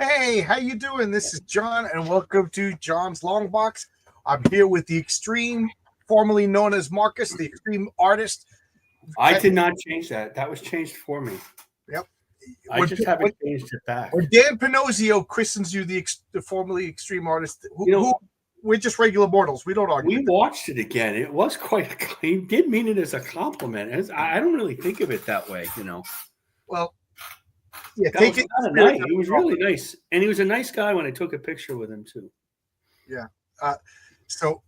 Hey, how you doing? This is John, and welcome to John's Long Box. I'm here with the Extreme, formerly known as Marcus, the Extreme Artist. I did not change that. That was changed for me. Yep. I just haven't changed it back. When Dan Pinozio christens you the formerly Extreme Artist, we're just regular mortals. We don't argue. We watched it again. It was quite. He did mean it as a compliment. I don't really think of it that way, Well, yeah, take it. Nice. He was really nice, and he was a nice guy when I took a picture with him too. Yeah. So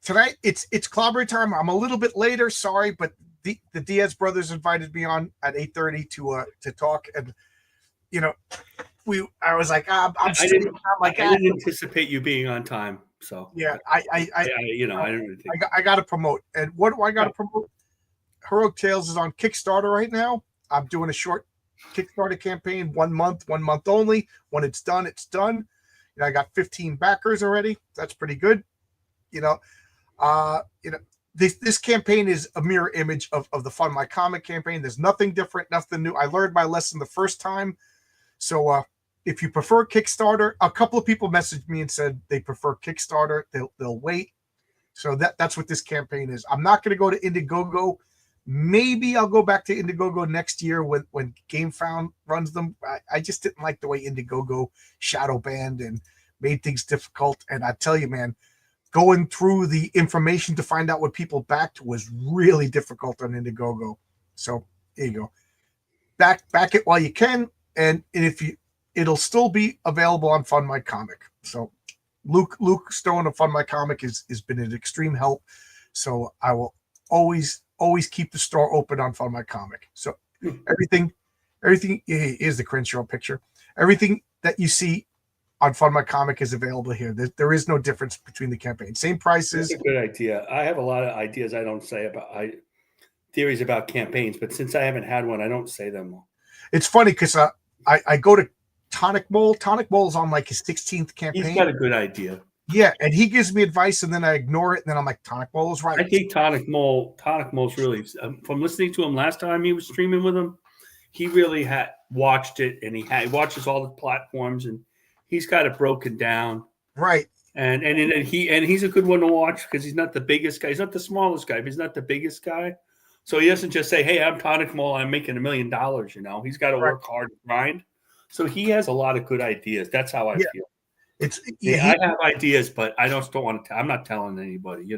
tonight it's clobbering time. I'm a little bit later. Sorry, but the Diaz brothers invited me on at 8:30 to talk, and I was like, I didn't anticipate you being on time. So yeah, I don't really think I got to promote. And what do I got to promote? Heroic Tales is on Kickstarter right now. I'm doing a short Kickstarter campaign, 1 month only. When it's done, it's done. I got 15 backers already. That's pretty good. This campaign is a mirror image of the Fund My Comic campaign. There's nothing different, nothing new. I learned my lesson the first time. So if you prefer Kickstarter, a couple of people messaged me and said they prefer Kickstarter. They'll wait. So that's what this campaign is. I'm not going to go to Indiegogo. Maybe I'll go back to Indiegogo next year when GameFound runs them. I just didn't like the way Indiegogo shadow banned and made things difficult. And I tell you, man, going through the information to find out what people backed was really difficult on Indiegogo. So there you go. Back it while you can, and it'll still be available on Fund My Comic. So Luke Stone of Fund My Comic has been an extreme help. So I will always keep the store open on Fund My Comic. So everything here's the Crenshaw picture. Everything that you see on Fund My Comic is available here. There is no difference between the campaigns. Same prices. That's a good idea. I have a lot of ideas I don't say about theories about campaigns, but since I haven't had one, I don't say them. It's funny because I go to Tonic Mole. Tonic Mole's on like his 16th campaign. He's got a good idea. Yeah, and he gives me advice, and then I ignore it, and then I'm like, Tonic Mole is right. I think Tonic Mole's really, from listening to him last time he was streaming with him, he really had watched it, and he watches all the platforms, and he's got it broken down. Right. And he's a good one to watch because he's not the biggest guy. He's not the smallest guy, but he's not the biggest guy. So he doesn't just say, hey, I'm Tonic Mole, I'm making $1 million, He's got to work hard and grind. So he has a lot of good ideas. That's how I feel. I have ideas, but I don't want to. I'm not telling anybody.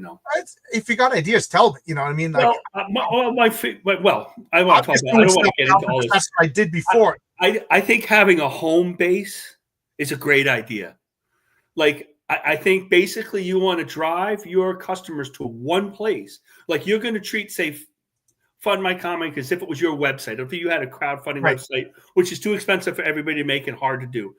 If you got ideas, tell me. You know what I mean? Like, I want to talk about. I don't want to get into all this. That's what I did before. I think having a home base is a great idea. Like I think basically you want to drive your customers to one place. Like you're going to treat, say, Fund My Comic as if it was your website. If you had a crowdfunding website, which is too expensive for everybody to make and hard to do.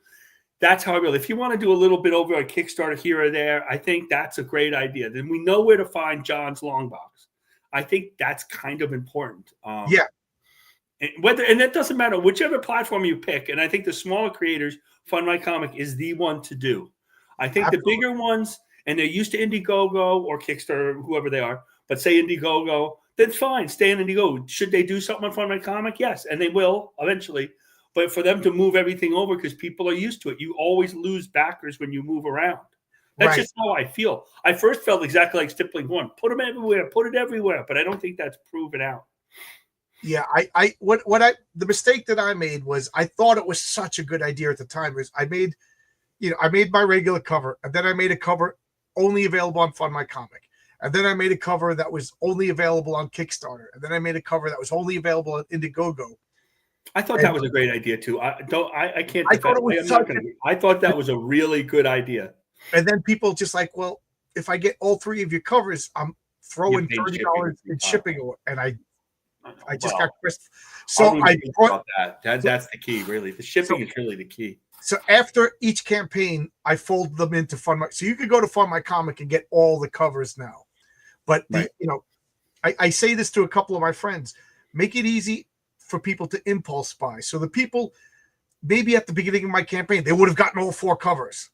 That's how I feel. If you want to do a little bit over a Kickstarter here or there, I think that's a great idea. Then we know where to find John's Long Box. I think that's kind of important. And that doesn't matter whichever platform you pick. And I think the smaller creators, Fund My Comic is the one to do. I think the bigger ones, and they're used to Indiegogo or Kickstarter, whoever they are, but say Indiegogo, then fine, stay in Indiegogo. Should they do something on Fund My Comic? Yes, and they will eventually. But for them to move everything over because people are used to it, you always lose backers when you move around. That's just how I feel. I first felt exactly like Stippling Horn. Put them everywhere, put it everywhere. But I don't think that's proven out. Yeah, the mistake that I made was I thought it was such a good idea at the time. I made my regular cover, and then I made a cover only available on Fund My Comic. And then I made a cover that was only available on Kickstarter. And then I made a cover that was only available on Indiegogo. I thought that was a great idea too. I can't. I thought that was a really good idea. And then people just like, well, if I get all three of your covers, I'm throwing $30 in shipping, and I just got pissed. So I brought that's the key, really. The shipping is really the key. So after each campaign, I fold them into Fund My. So you could go to Fund My Comic and get all the covers now. But I say this to a couple of my friends: make it easy for people to impulse buy. So the people, maybe at the beginning of my campaign, they would have gotten all 4 covers.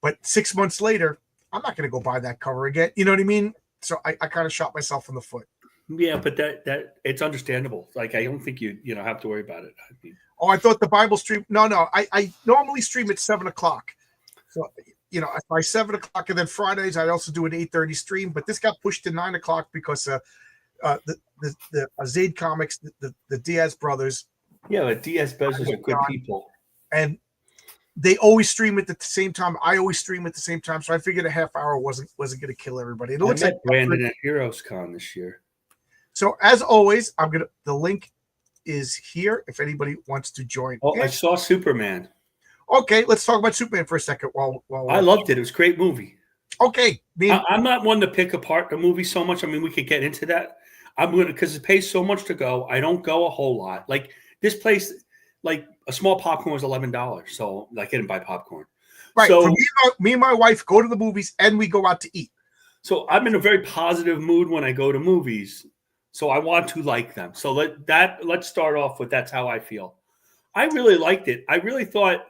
But 6 months later, I'm not going to go buy that cover again. You know what I mean? So I kind of shot myself in the foot. Yeah, but that it's understandable. Like I don't think you have to worry about it. Oh, I thought the Bible stream. No, I normally stream at 7 o'clock. So by 7 o'clock, and then Fridays I also do an 8:30 stream. But this got pushed to 9 o'clock because the Zaid Comics, the Diaz brothers. Yeah, but Diaz brothers are good people, and they always stream at the same time. I always stream at the same time, so I figured a half hour wasn't going to kill everybody. It looks I met like Brandon at Heroes Con this year. So as always, the link is here if anybody wants to join. Oh, I saw Superman. Okay, let's talk about Superman for a second. I loved it. It was a great movie. Okay, I'm not one to pick apart the movie so much. I mean, we could get into that. I'm going to, because it pays so much to go. I don't go a whole lot. Like this place, like a small popcorn was $11, so I didn't buy popcorn. Right. So for me and my wife go to the movies and we go out to eat. So I'm in a very positive mood when I go to movies. So I want to like them. So let's start off with that's how I feel. I really liked it. I really thought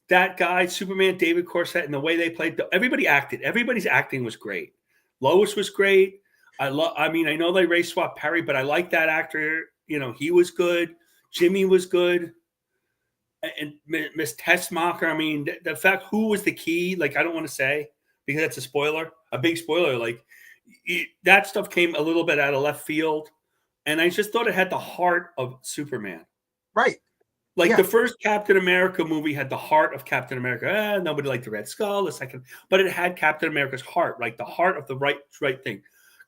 that guy, Superman, David Corset, and the way they played, everybody acted. Everybody's acting was great. Lois was great. I know they race swapped Perry, but I like that actor. He was good. Jimmy was good. And Miss Tessmacher, I mean, the fact who was the key, I don't want to say because that's a big spoiler. That stuff came a little bit out of left field. And I just thought it had the heart of Superman. Right. The first Captain America movie had the heart of Captain America. Nobody liked the Red Skull. The second, but it had Captain America's heart, the heart of the right thing.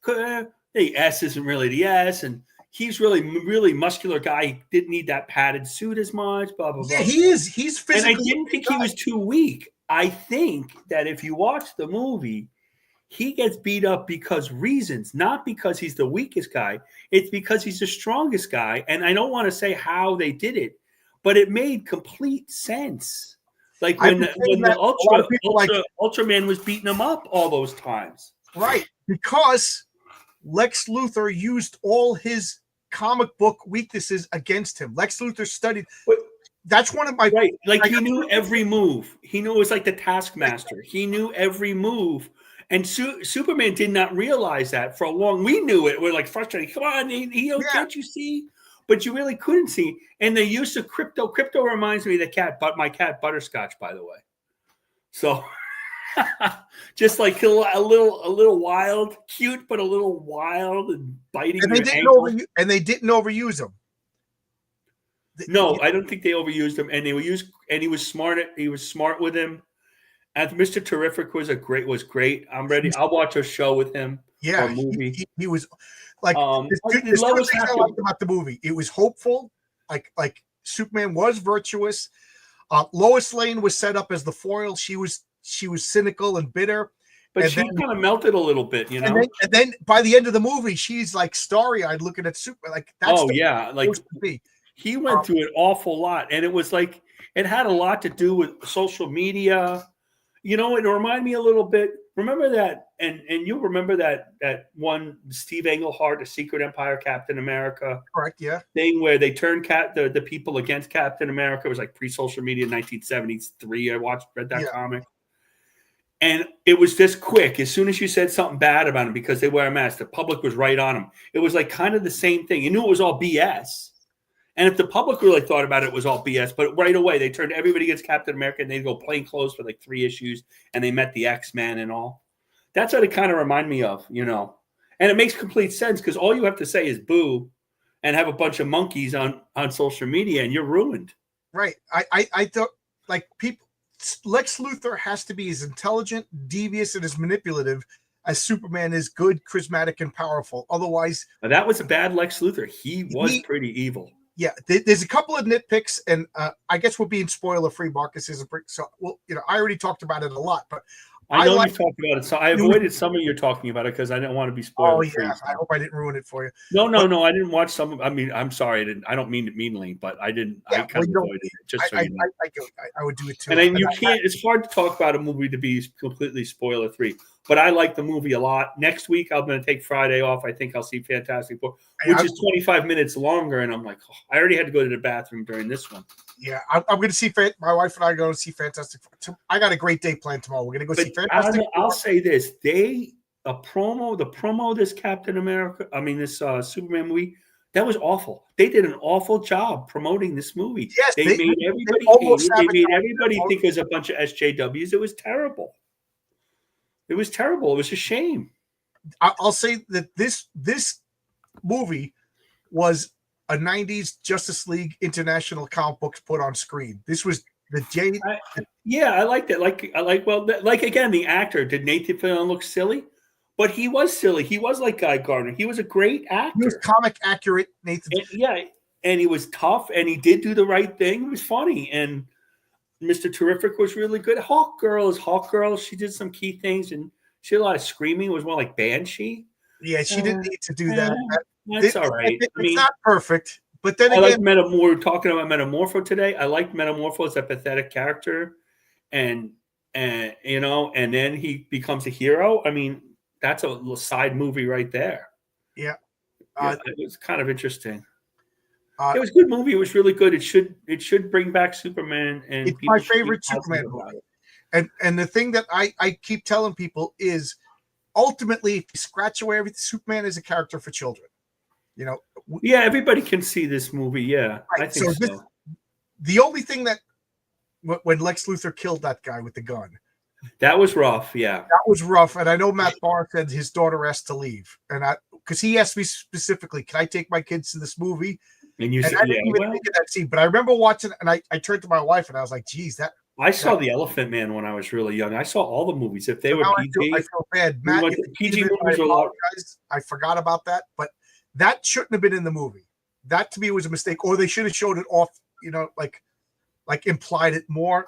The S isn't really the S, and he's really muscular guy. He didn't need that padded suit as much. Blah blah blah. Yeah, he is. He's physically. And I didn't think he was too weak. I think that if you watch the movie, he gets beat up because reasons, not because he's the weakest guy. It's because he's the strongest guy. And I don't want to say how they did it, but it made complete sense. When the Ultraman was beating him up all those times. Right. Because Lex Luthor used all his comic book weaknesses against him. Lex Luthor studied. That's one of my... Right. He knew every move. He knew it was like the Taskmaster. He knew every move. And Superman did not realize that for a long... We knew it. We're frustrated. Come on, can't you see? But you really couldn't see. And the use of crypto. Crypto reminds me of the cat, but my cat Butterscotch, by the way. So just a little wild, cute, but a little wild and biting. And they didn't overuse him. No, I don't think they overused him. And he was smart. He was smart with him. And Mr. Terrific was great. I'm ready. I'll watch a show with him. Yeah, or a movie. He was there's two things I liked about the movie. It was hopeful, like Superman was virtuous. Lois Lane was set up as the foil. She was cynical and bitter, but she kind of melted a little bit, And then by the end of the movie, she's starry-eyed looking at Superman. That's he went through an awful lot, and it was it had a lot to do with social media. It reminded me a little bit. Remember that, and you'll remember that one Steve Englehart, The Secret Empire, Captain America, correct? Yeah, thing where they turned the people against Captain America. It was pre-social media, 1973. I read that comic, and it was just quick. As soon as you said something bad about him because they wear a mask, the public was right on him. It was kind of the same thing. You knew it was all BS. And if the public really thought about it, it was all BS. But right away, they turned everybody against Captain America, and they'd go plain clothes for 3 issues, and they met the X-Men and all. That's what it kind of reminded me of, And it makes complete sense because all you have to say is boo and have a bunch of monkeys on social media, and you're ruined. Right. I thought, people, Lex Luthor has to be as intelligent, devious, and as manipulative as Superman is good, charismatic, and powerful. Otherwise... That was a bad Lex Luthor. He was pretty evil. Yeah, there's a couple of nitpicks, and I guess we're being spoiler-free. Marcus is a brick, so I already talked about it a lot, but I know you talked about it. So I avoided some of you talking about it because I didn't want to be spoiler-free. Oh yeah, I hope I didn't ruin it for you. No, I didn't watch some. I mean, I'm sorry, I don't mean it meanly, but I didn't. Yeah, I kind of avoided it. Just so you know. I would do it too. And then you can't. It's hard to talk about a movie to be completely spoiler-free. But I like the movie a lot. Next week, I'm going to take Friday off. I think I'll see Fantastic Four, which is 25 minutes longer. And I'm I already had to go to the bathroom during this one. Yeah, I'm going to see my wife and I are going to see Fantastic Four. I got a great day planned tomorrow. We're going to go see Fantastic Four. I'll say this: the promo, this Captain America, this Superman movie, That was awful. They did an awful job promoting this movie. Yes, They made everybody almost hate it. They made sabotaged everybody it. think it was a bunch of SJWs. It was terrible. It was terrible. It was a shame. I'll say that this movie was a 90s Justice League International comic books put on screen. This was the Yeah, I liked it. Like again, the actor, did Nathan Fillion look silly? But he was silly. He was like Guy Gardner. He was a great actor. He was comic accurate, Nathan. And he was tough, and he did do the right thing. It was funny, and Mr. Terrific was really good. Hawk Girl is Hawk Girl. She did some key things, and she had a lot of screaming. It was more like Banshee. Yeah, she didn't need to do that. That's all right. It's not perfect, but then I again, like we're talking about Metamorpho today. I liked Metamorpho as a pathetic character, and then he becomes a hero. I mean, that's a little side movie right there. Yeah, it was kind of interesting. It was a good movie. It was really good. It should bring back Superman, and it's my favorite Superman movie. And the thing that I keep telling people is, ultimately, if you scratch away everything, Superman is a character for children. Yeah, everybody can see this movie. Yeah, right. I think so. The only thing that when Lex Luthor killed that guy with the gun, that was rough. Yeah, that was rough. And I know Matt Barr said his daughter asked to leave, and because he asked me specifically, "Can I take my kids to this movie?" And you said, I didn't even think of that scene, but I remember watching it, and I turned to my wife and I was like, "Geez, that." I saw The Elephant Man when I was really young. I saw all the movies. If they were PG, I feel bad. Matt, PG movies are a lot. I forgot about that, but that shouldn't have been in the movie. That to me was a mistake, or they should have showed it off. Like implied it more,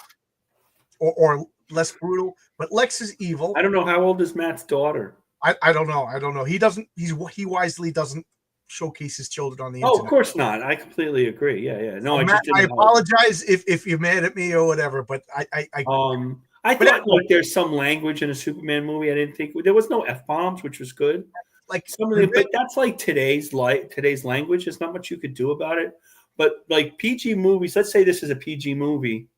or less brutal. But Lex is evil. I don't know, how old is Matt's daughter. I don't know. He doesn't. He wisely doesn't showcase his children on the internet. Oh, of course not. I completely agree. Yeah. No, so Matt, I apologize if you're mad at me or whatever, but I thought there's some language in a Superman movie. I didn't think there was no F-bombs, which was good. Like but that's like today's language. There's not much you could do about it. But like PG movies, let's say this is a PG movie.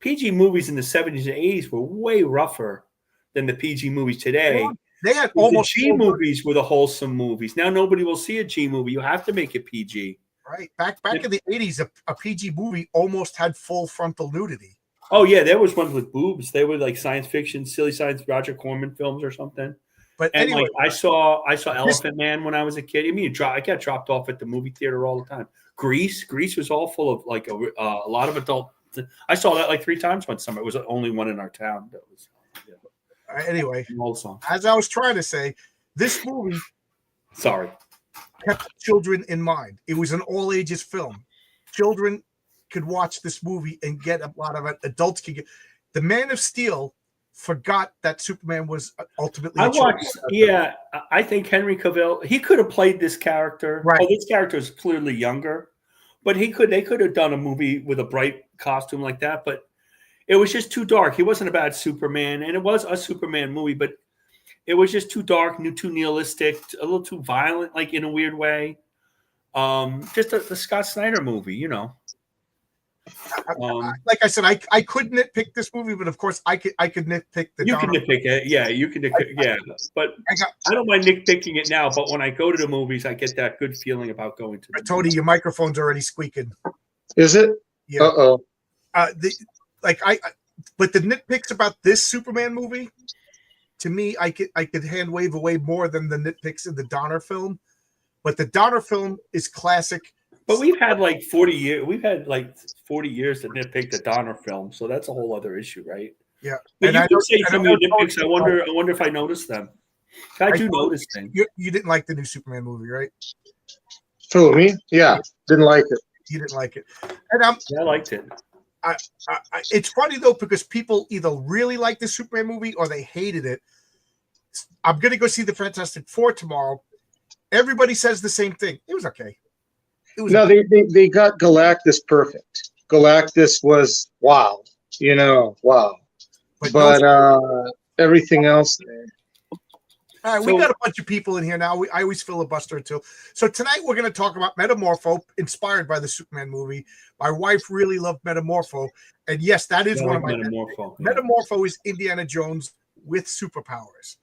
PG movies in the 70s and 80s were way rougher than the PG movies today. They had almost G movies were the wholesome movies. Now nobody will see a G movie. You have to make it PG. Right. Back in the 80s, a PG movie almost had full frontal nudity. Oh yeah, there was ones with boobs. They were like science fiction, silly science, Roger Corman films or something. But anyway, I saw Elephant Man when I was a kid. I mean, I got dropped off at the movie theater all the time. Grease was all full of like a lot of adult. I saw that like 3 times one summer. It was the only one in our town. That was anyway. As I was trying to say, this movie, kept children in mind. It was an all ages film. Children could watch this movie and get a lot of it. Adults could get. The Man of Steel forgot that Superman was ultimately. I think Henry Cavill, he could have played this character. Right. Oh, this character is clearly younger, but they could have done a movie with a bright costume like that, but it was just too dark. He wasn't a bad Superman, and it was a Superman movie, but it was just too dark, too nihilistic, a little too violent, like in a weird way. Just the Scott Snyder movie, like I said, I could nitpick this movie, but of course I could nitpick the. You can nitpick it, yeah. You can nitpick, yeah. But I don't mind nitpicking it now. But when I go to the movies, I get that good feeling about going to. Tony, your microphone's already squeaking. Is it? Yeah. Uh-oh. But the nitpicks about this Superman movie, to me, I could hand wave away more than the nitpicks in the Donner film. But the Donner film is classic. But we've had like 40 years. We've had like 40 years to nitpick the Donner film, so that's a whole other issue, right? Yeah. But you can say some of your nitpicks. I wonder if I noticed them. I do notice things. You didn't like the new Superman movie, right? Who, me? Yeah, didn't like it. You didn't like it, and I liked it. It's funny though, because people either really like the Superman movie or they hated it. I'm gonna go see the Fantastic Four tomorrow. Everybody says the same thing. It was okay. They got Galactus perfect. Galactus was wow, wow. But everything else. All right, we got a bunch of people in here now. I always filibuster too. So tonight we're going to talk about Metamorpho, inspired by the Superman movie. My wife really loved Metamorpho, and yes, that is one of my Metamorpho. Yeah. Metamorpho is Indiana Jones with superpowers.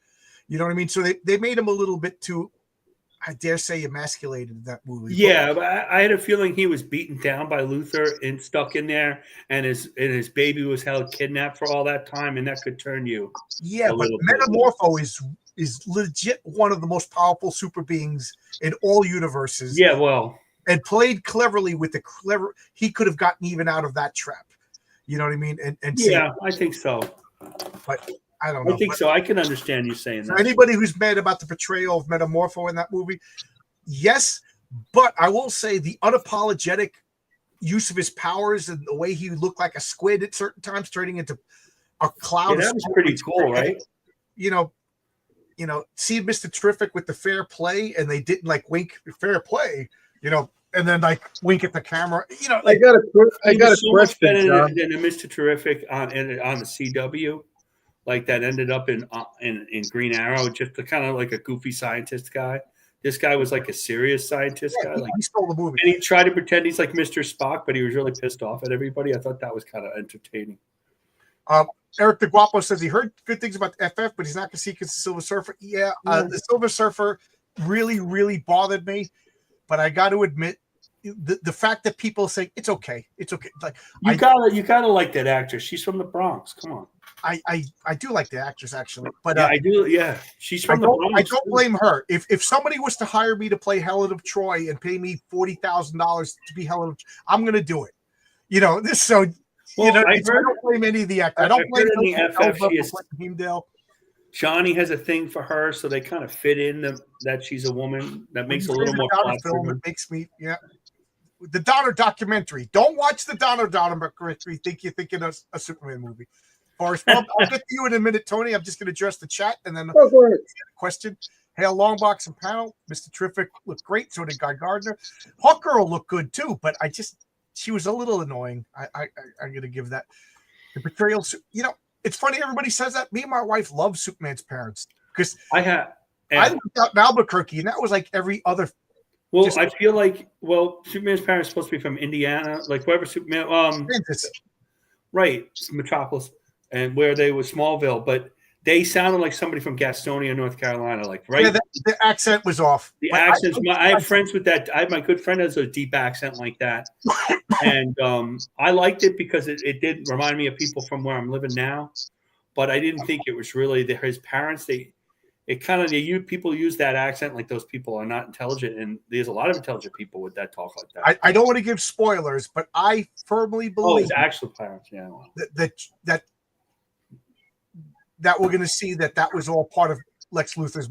You know what I mean? So they made him a little bit too I dare say, emasculated in that movie. Yeah, but I had a feeling he was beaten down by Luther and stuck in there, and his baby was held kidnapped for all that time, and that could turn you. Yeah, but Metamorpho is legit one of the most powerful super beings in all universes. Yeah, well, and played cleverly with the clever. He could have gotten even out of that trap. You know what I mean? And yeah, I think so. But I don't know. I think so. I can understand you saying that. Anybody who's mad about the portrayal of Metamorpho in that movie, yes, but I will say the unapologetic use of his powers and the way he looked like a squid at certain times, turning into a cloud. Yeah, that was pretty cool, right? You know, see Mr. Terrific with the fair play, and they didn't like wink fair play, and then like wink at the camera. I got a question, John. Than Mr. Terrific on the CW. Like that ended up in Green Arrow, just kind of like a goofy scientist guy. This guy was like a serious scientist guy. Like he stole the movie, and he tried to pretend he's like Mr. Spock, but he was really pissed off at everybody. I thought that was kind of entertaining. Eric the Guapo says he heard good things about the FF, but he's not going to see because the Silver Surfer. Yeah, the Silver Surfer really, really bothered me. But I got to admit, the fact that people say it's okay. Like you gotta like that actress. She's from the Bronx. Come on. I do like the actress actually, but I do. Yeah, she's from the Bronx. I don't blame her. If somebody was to hire me to play Helen of Troy and pay me $40,000 to be Helen of Troy, I'm going to do it. This so. Well, I don't blame any of the actors. I don't blame Heimdall. Johnny has a thing for her, so they kind of fit in that she's a woman. That makes a little more plot film. It makes me, The Donner documentary. Don't watch the Donner documentary. Think you're thinking of a Superman movie. Forrest, I'll get to you in a minute, Tony. I'm just going to address the chat and then question. Hail Longbox and panel. Mr. Terrific looked great. So did Guy Gardner. Hawk Girl looked good too, but she was a little annoying. I'm going to give that. The portrayal, it's funny. Everybody says that. Me and my wife love Superman's parents because I lived out in Albuquerque, and that was like every other. Well, I feel like Superman's parents are supposed to be from Indiana, like wherever Superman. Right, Metropolis, and where they were Smallville, but they sounded like somebody from Gastonia, North Carolina, like right. Yeah, the accent was off. The accents. I have friends with that. My good friend has a deep accent like that, and I liked it because it did remind me of people from where I'm living now, but I didn't think it was really his parents. People use that accent like those people are not intelligent, and there's a lot of intelligent people with that talk like that. I don't want to give spoilers, but I firmly believe his actual parents, that we're going to see that was all part of Lex Luthor's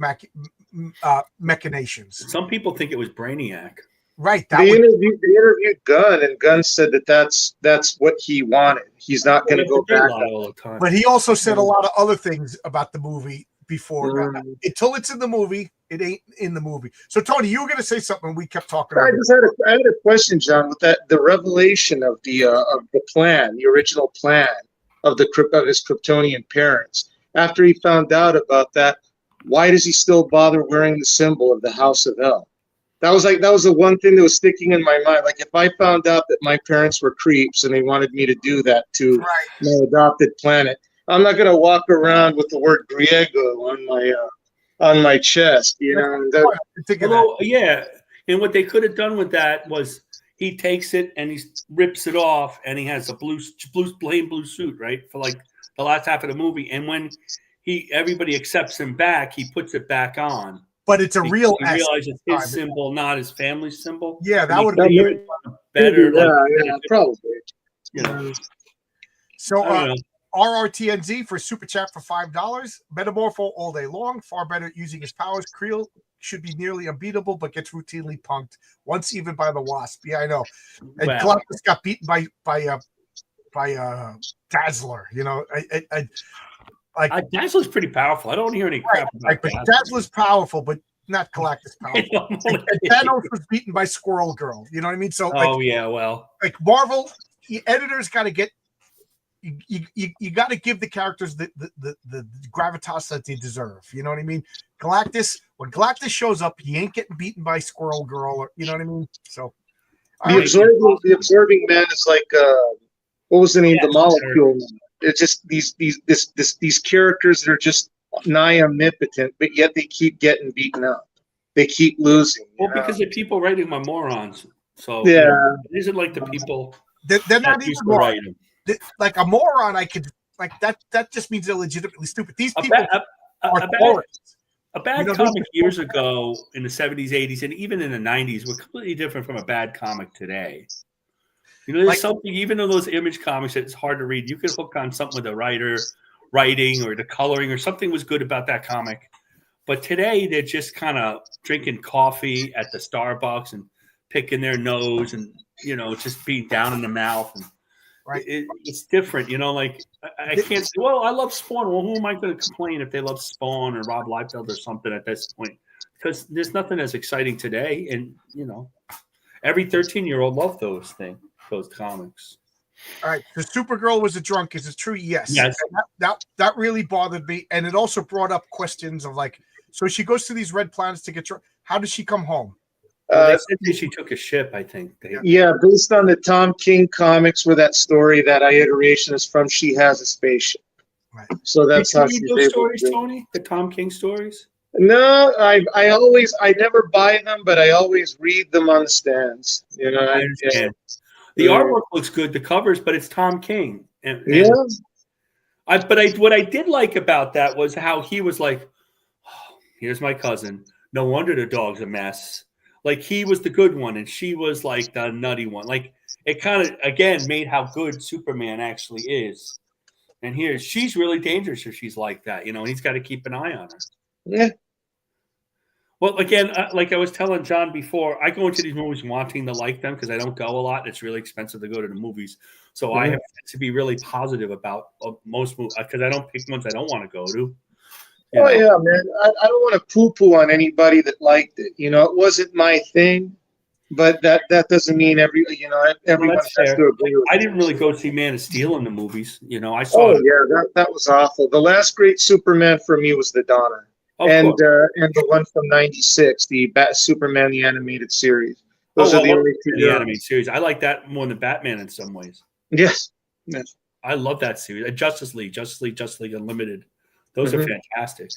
machinations. Some people think it was Brainiac. Right. They interviewed Gunn, and Gunn said that's what he wanted. He's not going to go back all the time. But he also said a lot of other things about the movie before. Until it's in the movie, it ain't in the movie. So, Tony, you were going to say something. We kept talking. I had a question, John, with the revelation of the plan, the original plan of his Kryptonian parents. After he found out about that, why does he still bother wearing the symbol of the House of L? That was the one thing that was sticking in my mind. Like if I found out that my parents were creeps and they wanted me to do that to my adopted planet, I'm not going to walk around with the word Griego on my chest, And what they could have done with that was he takes it and he rips it off, and he has a plain blue suit, right, for like the last half of the movie, and when everybody accepts him back, he puts it back on. But it's a real. He realizes it's his symbol, not his family's symbol. Yeah, that would be better. Probably. So RRTNZ for super chat for $5. Metamorpho all day long. Far better at using his powers. Creel should be nearly unbeatable, but gets routinely punked once, even by the Wasp. Yeah, I know. And Galactus got beaten by Dazzler. Dazzler's pretty powerful. I don't hear any crap about Dazzler. Dazzler's powerful, but not Galactus powerful. And Thanos was beaten by Squirrel Girl. You know what I mean? So, like Marvel, the editors got to get. You got to give the characters the gravitas that they deserve. You know what I mean? When Galactus shows up, he ain't getting beaten by Squirrel Girl, or you know what I mean. So the absorbing man is like what was the name? The Molecule. It's just these characters that are just nigh omnipotent, but yet they keep getting beaten up. they keep losing. Well, because the people writing them are morons. So Yeah. it isn't like the people They're that not even used to morons. write them. Like a moron, I could like that just means they're legitimately stupid. These A people bad, are a bad, morons. a bad You know, comic years ago in the 70s, 80s, and even in the 90s were completely different from a bad comic today. You know, there's Like- something, even in those image comics, it's hard to read. You could hook on something with the writer writing or the coloring or something was good about that comic. But today they're just kind of drinking coffee at the Starbucks and picking their nose and, you know, just being down in the mouth. And Right. it's different, you know, like I can't say, well, I love Spawn. Well, who am I going to complain if they love Spawn or Rob Liefeld or something at this point? Because there's nothing as exciting today. And, you know, every 13-year-old loved those comics. All right, the Supergirl was a drunk. Is it true? Yes. Yes. That really bothered me, and it also brought up questions of like, so she goes to these red planets to get drunk. How does she come home? Well, they said that she took a ship, I think. Yeah, based on the Tom King comics, where that story, that iteration is from, she has a spaceship. Right. So that's Did how you she's read able those stories, to. Tony? The Tom King stories? No, I never buy them, but I always read them on the stands. You know, I understand. The Yeah. artwork looks good, the covers, but it's Tom King. And Yeah. what I did like about that was how he was like, oh, here's my cousin. No wonder the dog's a mess. Like he was the good one, and she was like the nutty one. Like it kind of again made how good Superman actually is. And here she's really dangerous if she's like that, you know. And he's got to keep an eye on her. Yeah. Well, again, like I was telling John before, I go into these movies wanting to like them because I don't go a lot. It's really expensive to go to the movies. So I have to be really positive about most movies because I don't pick ones I don't want to go to. Oh, yeah, man. I don't want to poo-poo on anybody that liked it. You know, it wasn't my thing, but that doesn't mean everyone has fair. to agree with I it. didn't really go see Man of Steel in the movies. You know, I saw. Oh, yeah, that was awful. The last great Superman for me was the Donna. And the one from '96, the Superman the animated series. Those are the only two. The animated series. I like that more than Batman in some ways. Yes. Yes. I love that series. Justice League Unlimited. Those are fantastic.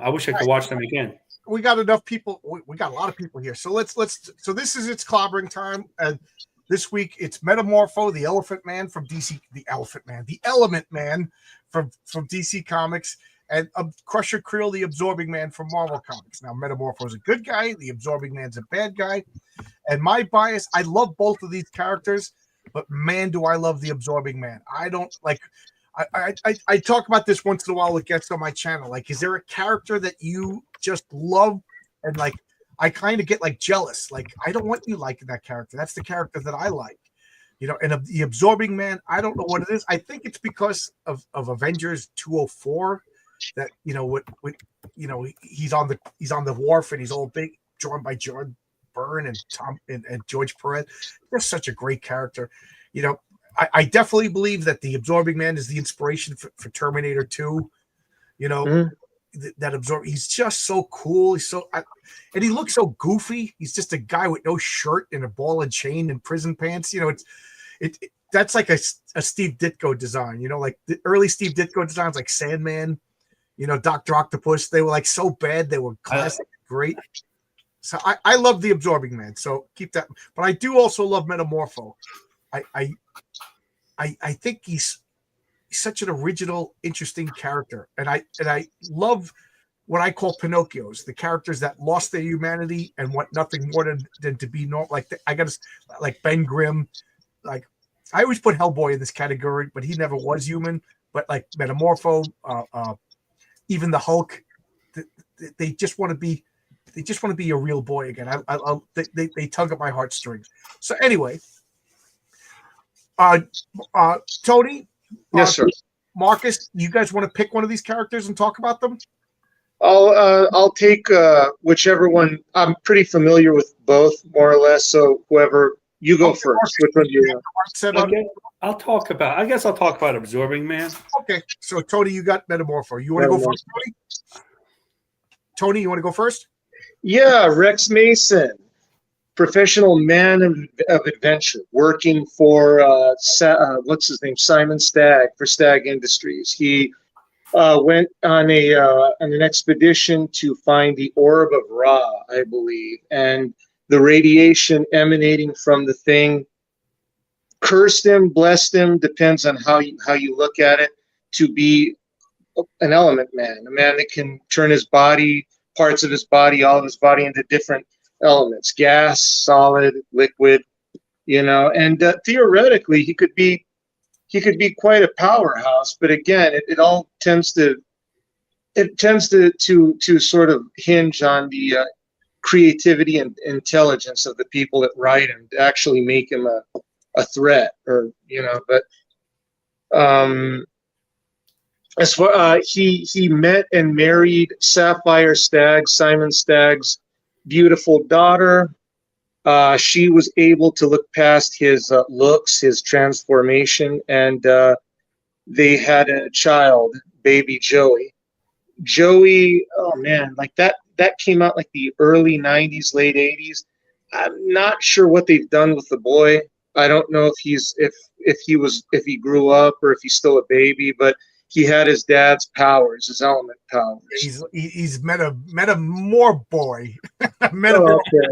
I wish I could watch them again. We got enough people. We got a lot of people here. So let's. So this is its clobbering time, and this week it's Metamorpho, the Elephant Man from DC. The Element Man from DC Comics. And Crusher Creel, the Absorbing Man from Marvel Comics. Now, Metamorpho's a good guy. The Absorbing Man's a bad guy. And my bias, I love both of these characters, but man, do I love the Absorbing Man. I don't like. I talk about this once in a while with guests on my channel. Like, is there a character that you just love? And like, I kind of get like jealous. Like, I don't want you liking that character. That's the character that I like. You know, and the Absorbing Man, I don't know what it is. I think it's because of Avengers 204. That you know what you know he's on the wharf and he's all big, drawn by John Byrne and Tom and George Perez. They're such a great character. You know, I definitely believe that the Absorbing Man is the inspiration for Terminator 2. You know, that he's just so cool. He's so and he looks so goofy. He's just a guy with no shirt and a ball and chain and prison pants. You know, that's like a Steve Ditko design. You know, like the early Steve Ditko designs, like Sandman. You know, Dr. Octopus, they were like so bad. They were classic, great. So I love the Absorbing Man. So keep that. But I do also love Metamorpho. I think he's such an original, interesting character. And I love what I call Pinocchios, the characters that lost their humanity and want nothing more than to be normal. Like Ben Grimm. Like I always put Hellboy in this category, but he never was human. But like Metamorpho, even the Hulk, they just want to be a real boy again. They tug at my heartstrings. So anyway, Tony, yes, sir. Marcus, you guys want to pick one of these characters and talk about them? I'll take whichever one. I'm pretty familiar with both, more or less. So whoever you go first. Marcus, which one do you want? Okay. I guess I'll talk about Absorbing Man. Okay, so Tony, you got Metamorpho. You want to go first, Tony? Tony, you want to go first? Yeah, Rex Mason, professional man of adventure, working for what's his name, Simon Stagg for Stagg Industries. He went on an expedition to find the orb of Ra, I believe, and the radiation emanating from the thing cursed him, blessed him, depends on how you look at it, to be an element man, a man that can turn his body, parts of his body, all of his body into different elements, gas, solid, liquid, and theoretically he could be quite a powerhouse. But again, it all tends to sort of hinge on the creativity and intelligence of the people that write him to actually make him a threat, or but as far he met and married Sapphire Stagg, Simon Stagg's beautiful daughter. She was able to look past his looks, his transformation, and they had a child, baby Joey. Joey, oh man, like that came out like the early 90s, late 80s. I'm not sure what they've done with the boy. I don't know if he grew up or if he's still a baby, but he had his dad's powers, his element powers. He's Metamorpho boy. Okay.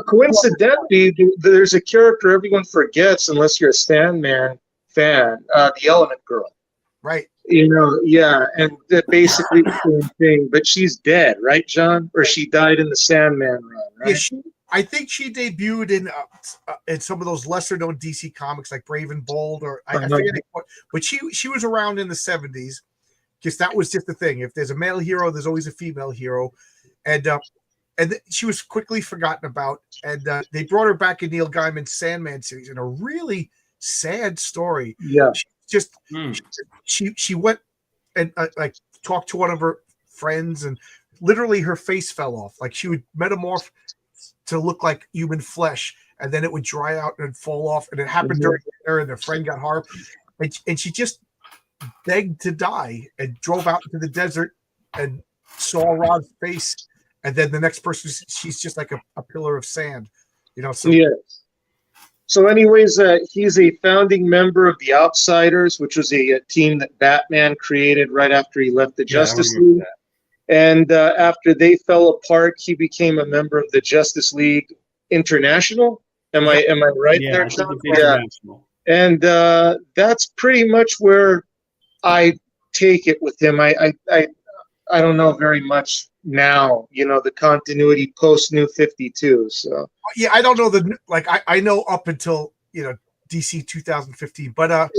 Coincidentally, there's a character everyone forgets unless you're a Sandman fan, the Element Girl. Right. Yeah, and that basically the same thing, but she's dead, right, John? Or she died in the Sandman run, right? Yeah, I think she debuted in some of those lesser known DC comics like Brave and Bold, or I forget what, but she was around in the 70s, because that was just the thing. If there's a male hero, there's always a female hero, and she was quickly forgotten about, and they brought her back in Neil Gaiman's Sandman series in a really sad story. Yeah, she went and like talked to one of her friends, and literally her face fell off. Like she would metamorph to look like human flesh, and then it would dry out and fall off. And it happened during dinner, and their friend got harmed, and she just begged to die and drove out into the desert and saw Rod's face. And then the next person, she's just like a pillar of sand, So yes. So, anyways, he's a founding member of the Outsiders, which was a team that Batman created right after he left the Justice League. And after they fell apart, he became a member of the Justice League International. Am I right there, John? Yeah. And that's pretty much where I take it with him. I don't know very much now, the continuity post New 52. So yeah, I don't know I know up until DC 2015. But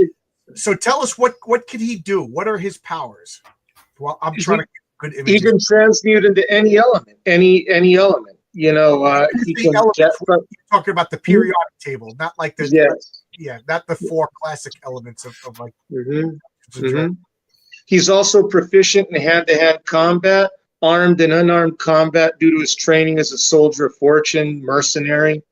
so tell us what can he do? What are his powers? Well, I'm trying to get good images. He can transmute into any element, any element. He can you're talking about the periodic table, not like not the four classic elements of like. He's also proficient in hand-to-hand combat, armed and unarmed combat due to his training as a soldier of fortune, mercenary.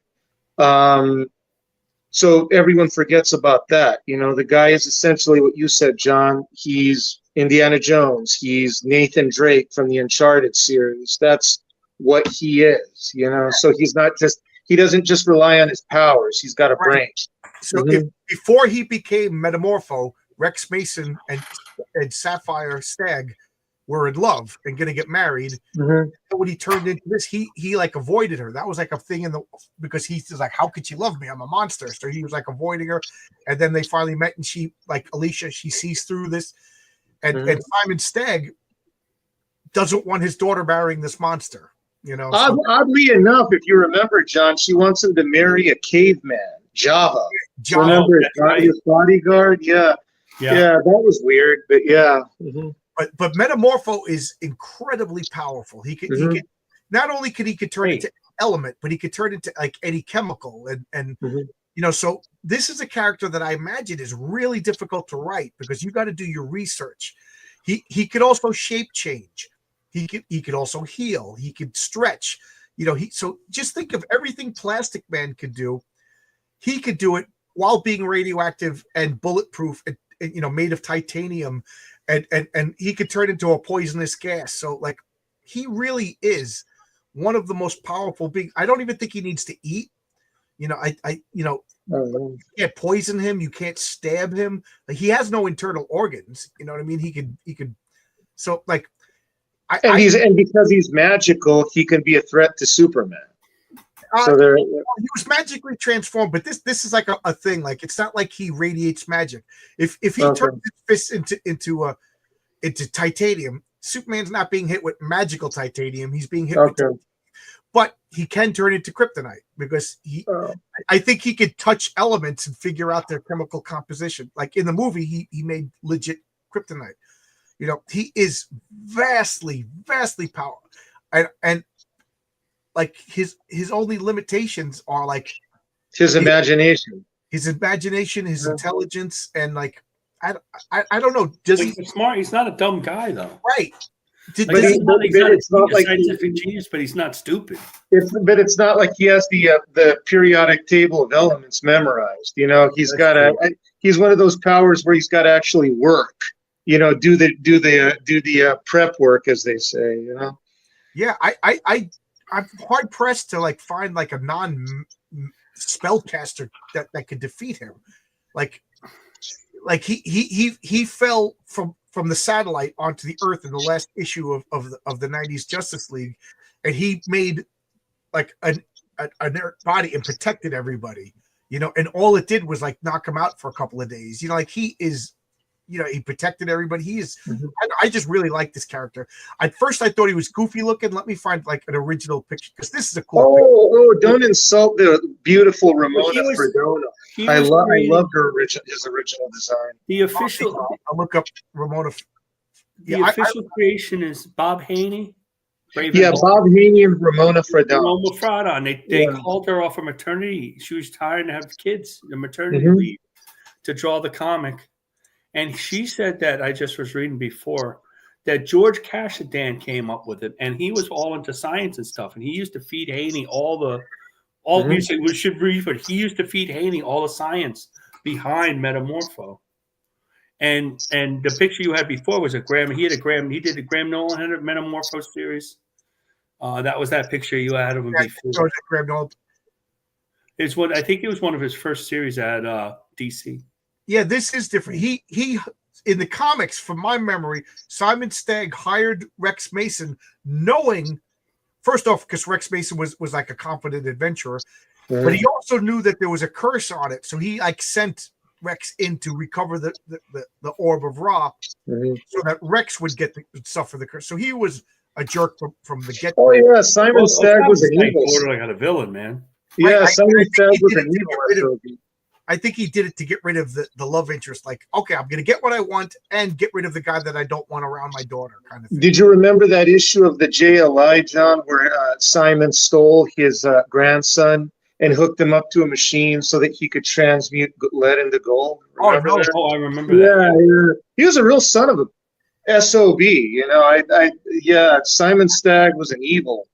So everyone forgets about that. The guy is essentially what you said, John. He's Indiana Jones. He's Nathan Drake from the Uncharted series. That's what he is, So he doesn't just rely on his powers. He's got a brain. So before he became Metamorpho, Rex Mason and Sapphire Stagg were in love and going to get married. When he turned into this, he like avoided her. That was like a thing because he's like, how could she love me? I'm a monster. So he was like avoiding her. And then they finally met, and she, like Alicia, she sees through this. And Simon Stagg doesn't want his daughter marrying this monster. Oddly enough, if you remember, John, she wants him to marry a caveman, Java. Remember his bodyguard? Yeah, that was weird, but yeah. But Metamorpho is incredibly powerful. He could not only could he turn into element, but he could turn into like any chemical, and so this is a character that I imagine is really difficult to write because you got to do your research. He could also shape change. He could also heal. He could stretch. So just think of everything Plastic Man could do. He could do it while being radioactive and bulletproof, and made of titanium, and he could turn into a poisonous gas. So like, he really is one of the most powerful beings. I don't even think he needs to eat. You can't poison him. You can't stab him. Like, he has no internal organs. You know what I mean? He could. So like, and because he's magical, he can be a threat to Superman. So he was magically transformed, but this is like a thing. Like, it's not like he radiates magic. If he turns his fist into titanium, Superman's not being hit with magical titanium. He's being hit with titanium. But he can turn into kryptonite because I think he could touch elements and figure out their chemical composition. Like in the movie, he made legit kryptonite. You know, he is vastly powerful, and like his only limitations are like his imagination, his intelligence, and like I don't know. Does he? He's smart. He's not a dumb guy though, right? He's not like scientific genius, but he's not stupid. But it's not like he has the periodic table of elements memorized. You know, he's he's one of those powers where he's got to actually work. You know, do the prep work, as they say. You know. Yeah, I'm hard pressed to like find like a non spellcaster that could defeat him. Like he fell from the satellite onto the Earth in the last issue of the 90s Justice League, and he made like an inert body and protected everybody, you know, and all it did was like knock him out for a couple of days. You know, like he is, you know, he protected everybody. He is. I just really like this character. At first, I thought he was goofy looking. Let me find like an original picture, because this is a cool. Oh! Don't insult the beautiful Ramona Fredona. I loved his original design. The official. I'll look up Ramona. The official creation is Bob Haney. Bob Haney and Ramona Fredon. They called her off of maternity. She was tired to have kids, the maternity leave, to draw the comic. And she said that, I just was reading before, that George Cassadan came up with it, and he was all into science and stuff. And he used to feed Haney we should read, but he used to feed Haney all the science behind Metamorpho. And the picture you had before was he did a Graham Nolan had a Metamorpho series. That was that picture you had of him before. Graham Nolan. I think it was one of his first series at DC. Yeah, this is different. He in the comics, from my memory, Simon Stagg hired Rex Mason, knowing, first off, because Rex Mason was like a confident adventurer, but he also knew that there was a curse on it, so he like sent Rex in to recover the orb of Ra, so that Rex would suffer the curse. So he was a jerk from the get. Oh yeah, Simon Stagg was an evil. Borderline got a villain, man. Yeah, Simon Stagg was an evil. I think he did it to get rid of the love interest. Like, okay, I'm going to get what I want and get rid of the guy that I don't want around my daughter, kind of thing. Did you remember that issue of the JLI, John, where Simon stole his grandson and hooked him up to a machine so that he could transmute lead into gold? Remember that? I remember that. Yeah. He was a real son of a SOB. You know, Simon Stagg was an evil.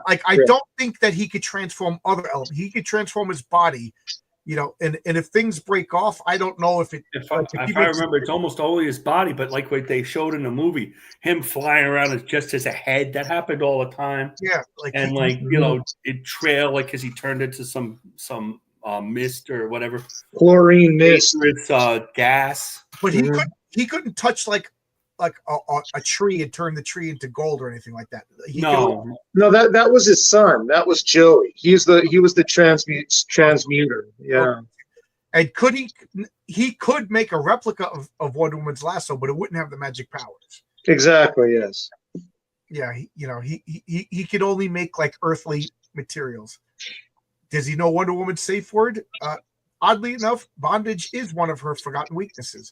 Like, I don't think that he could transform other elements. He could transform his body, you know, and if things break off, I don't know if it. If I remember, it's almost always his body, but like what they showed in the movie, him flying around as just as a head, that happened all the time. Yeah, it trailed like because he turned into some mist or whatever, chlorine mist. It's gas. But he couldn't touch like a tree and turn the tree into gold or anything like that. No, that was his son. That was Joey. He was the transmuter. Yeah. And he could make a replica of Wonder Woman's lasso, but it wouldn't have the magic powers. Exactly. Yes. Yeah. He could only make like earthly materials. Does he know Wonder Woman's safe word? Oddly enough, bondage is one of her forgotten weaknesses.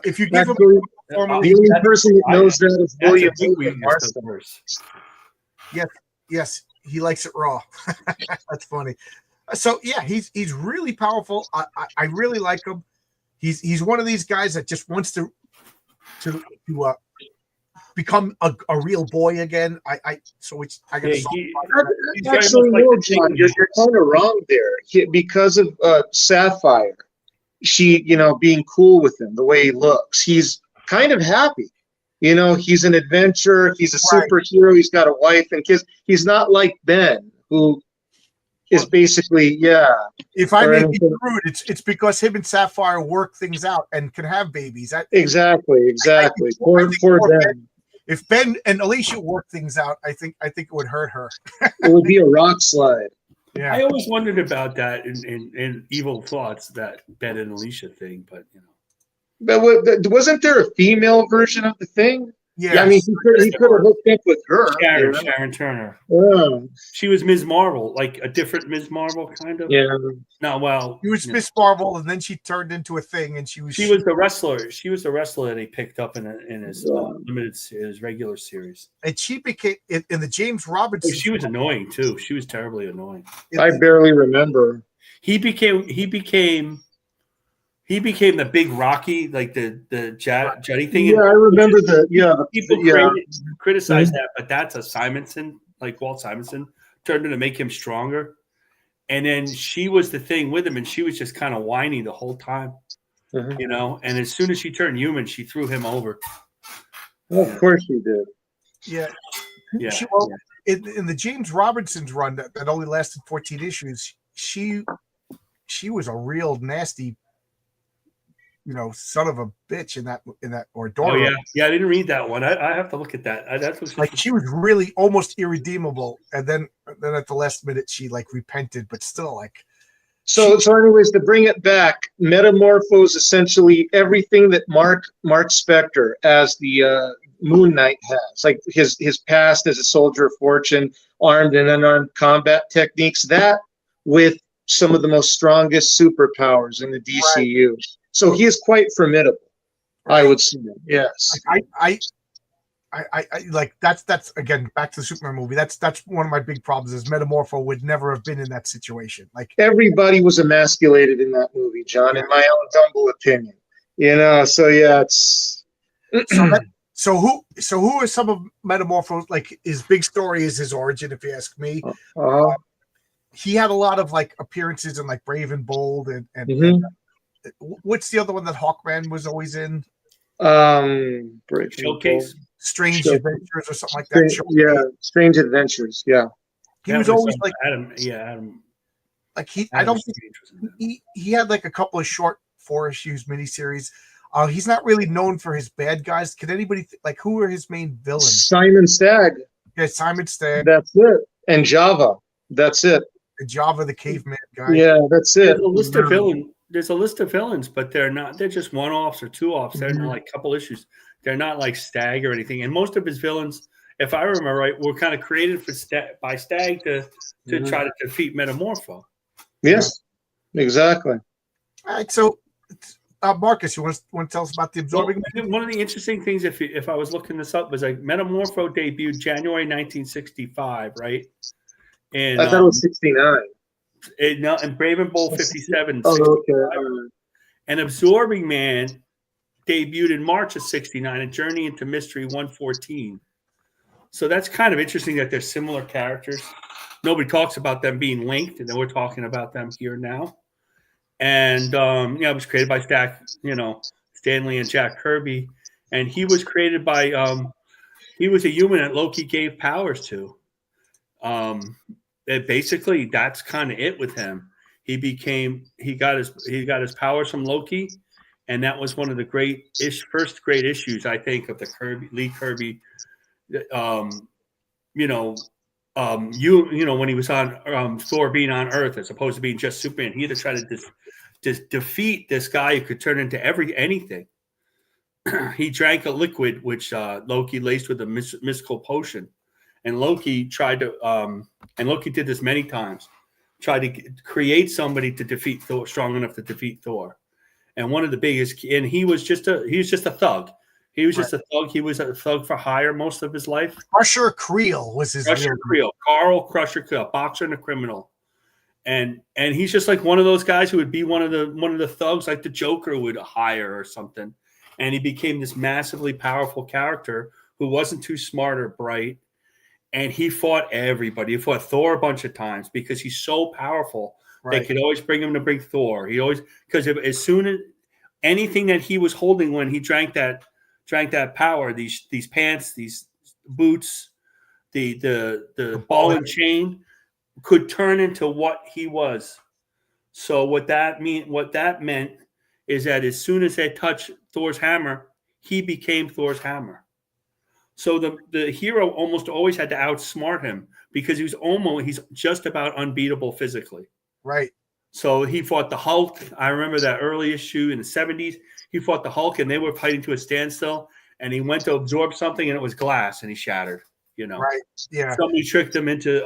If you give him the only person that knows that is William Marston. Yes, he likes it raw. That's funny. So yeah, he's really powerful. I really like him. He's one of these guys that just wants to become a real boy again. I gotta actually no, John, you're kind of wrong there. Because of Sapphire, she, being cool with him, the way he looks, he's kind of happy. He's an adventurer. He's a superhero. He's got a wife and kids. He's not like Ben, who is basically If I or may be anything. rude, it's because him and Sapphire work things out and can have babies. Exactly. I think For more them, if Ben and Alicia work things out, I think it would hurt her. it would be a rock slide. Yeah. I always wondered about that in Evil Thoughts, that Ben and Alicia thing, but But wasn't there a female version of the thing? Yeah. I mean, he could have hooked up with her. Sharon Turner. Yeah. She was Ms. Marvel, like a different Ms. Marvel, kind of. Yeah. No, well, She was Miss Marvel, and then she turned into a thing, and she was the wrestler. She was the wrestler that he picked up in his his regular series. and she became in the James Robinson. She was annoying too. She was terribly annoying. I barely remember. He became the big Rocky, like the Jetty thing. Yeah, I remember the People criticize that, but that's a Simonson, like Walt Simonson, turned him to make him stronger. And then she was the thing with him, and she was just kind of whiny the whole time, And as soon as she turned human, she threw him over. Well, of course she did. Yeah. Yeah. In the James Robinson's run that only lasted 14 issues, she was a real nasty, son of a bitch in that or daughter. Oh yeah, I didn't read that one. I have to look at that. That's what's like she was really almost irredeemable, and then at the last minute she like repented, but still like. So anyways, to bring it back, Metamorpho is essentially everything that Mark Spector as the Moon Knight has, like his past as a soldier of fortune, armed and unarmed combat techniques, that with some of the most strongest superpowers in the DCU. Right. So he is quite formidable, right. I would say. Yes. I like that's again back to the Superman movie. That's one of my big problems is Metamorpho would never have been in that situation. Like everybody was emasculated in that movie, John, in my own humble opinion. So yeah, it's so who is some of Metamorpho's, like his big story is his origin, if you ask me. He had a lot of like appearances in like Brave and Bold and what's the other one that Hawkman was always in? Showcase. Strange Adventures or something like that. Strange Adventures. Yeah. He was always like Adam. Like I don't think he had like a couple of short 4 issues miniseries. He's not really known for his bad guys. Can anybody like who are his main villains? Simon Stagg. Yeah, Simon Stagg. That's it. And Java. That's it. And Java, the caveman guy. Yeah, that's it. There's a list of villains, but they're just one-offs or two-offs. They're not like couple issues. They're not like Stagg or anything. And most of his villains, if I remember right, were kind of created by Stagg to try to defeat Metamorpho. Yes, exactly. All right, so Marcus, you want to tell us about the Absorbing? Well, one of the interesting things, if I was looking this up, was like Metamorpho debuted January 1965, right? And I thought it was 69. And Brave and Bold 57. Oh, okay. And Absorbing Man debuted in March of 69 and Journey into Mystery 114. So that's kind of interesting that they're similar characters. Nobody talks about them being linked, and then we're talking about them here now. And it was created by Stanley and Jack Kirby, and he was created by he was a human that Loki gave powers to. Basically, that's kind of it with him. He got his powers from Loki, and that was one of the first great issues, I think, of the Lee Kirby. When he was on Thor being on Earth as opposed to being just Superman, he had to try to defeat this guy who could turn into anything. He drank a liquid which Loki laced with a mystical potion, and Loki tried to and Loki did this many times, tried to create somebody to defeat Thor, strong enough to defeat Thor. And one of the biggest, and he was just a thug. He was just a thug. He was a thug for hire most of his life. Crusher Creel was his Crusher Creel. Carl Crusher Creel, a boxer and a criminal. And he's just like one of those guys who would be one of the thugs like the Joker would hire or something. And he became this massively powerful character who wasn't too smart or bright. And he fought everybody. He fought Thor a bunch of times because he's so powerful. Right. They could always bring him to bring Thor. Because as soon as anything that he was holding when he drank that power, these pants, these boots, the ball and chain, could turn into what he was. So what that meant is that as soon as they touched Thor's hammer, he became Thor's hammer. So the hero almost always had to outsmart him because he's just about unbeatable physically. Right. So he fought the Hulk. I remember that early issue in the 70s. He fought the Hulk and they were fighting to a standstill, and he went to absorb something and it was glass and he shattered, Right. Yeah. Somebody tricked him into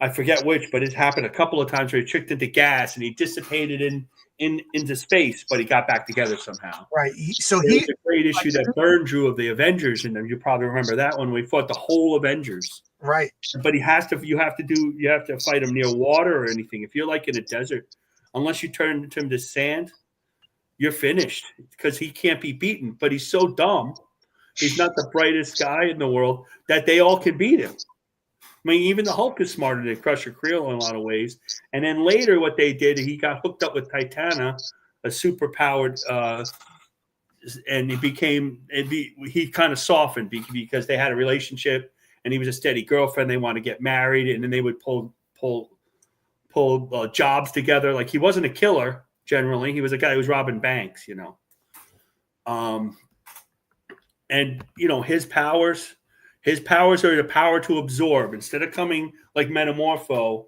I forget which, but it happened a couple of times where he tricked into gas and he dissipated into space, but he got back together somehow. Right. There was a great issue that Byrne drew of the Avengers, and you probably remember that one. We fought the whole Avengers. Right. But you have to fight him near water or anything. If you're like in a desert, unless you turn him to sand, you're finished because he can't be beaten. But he's so dumb. He's not the brightest guy in the world that they all can beat him. I mean, even the Hulk is smarter than Crusher Creel in a lot of ways. And then later what they did, he got hooked up with Titana, a super-powered, and he kind of softened because they had a relationship and he was a steady girlfriend. They want to get married, and then they would pull jobs together. Like, he wasn't a killer generally. He was a guy who was robbing banks, And, his powers are the power to absorb. Instead of coming like Metamorpho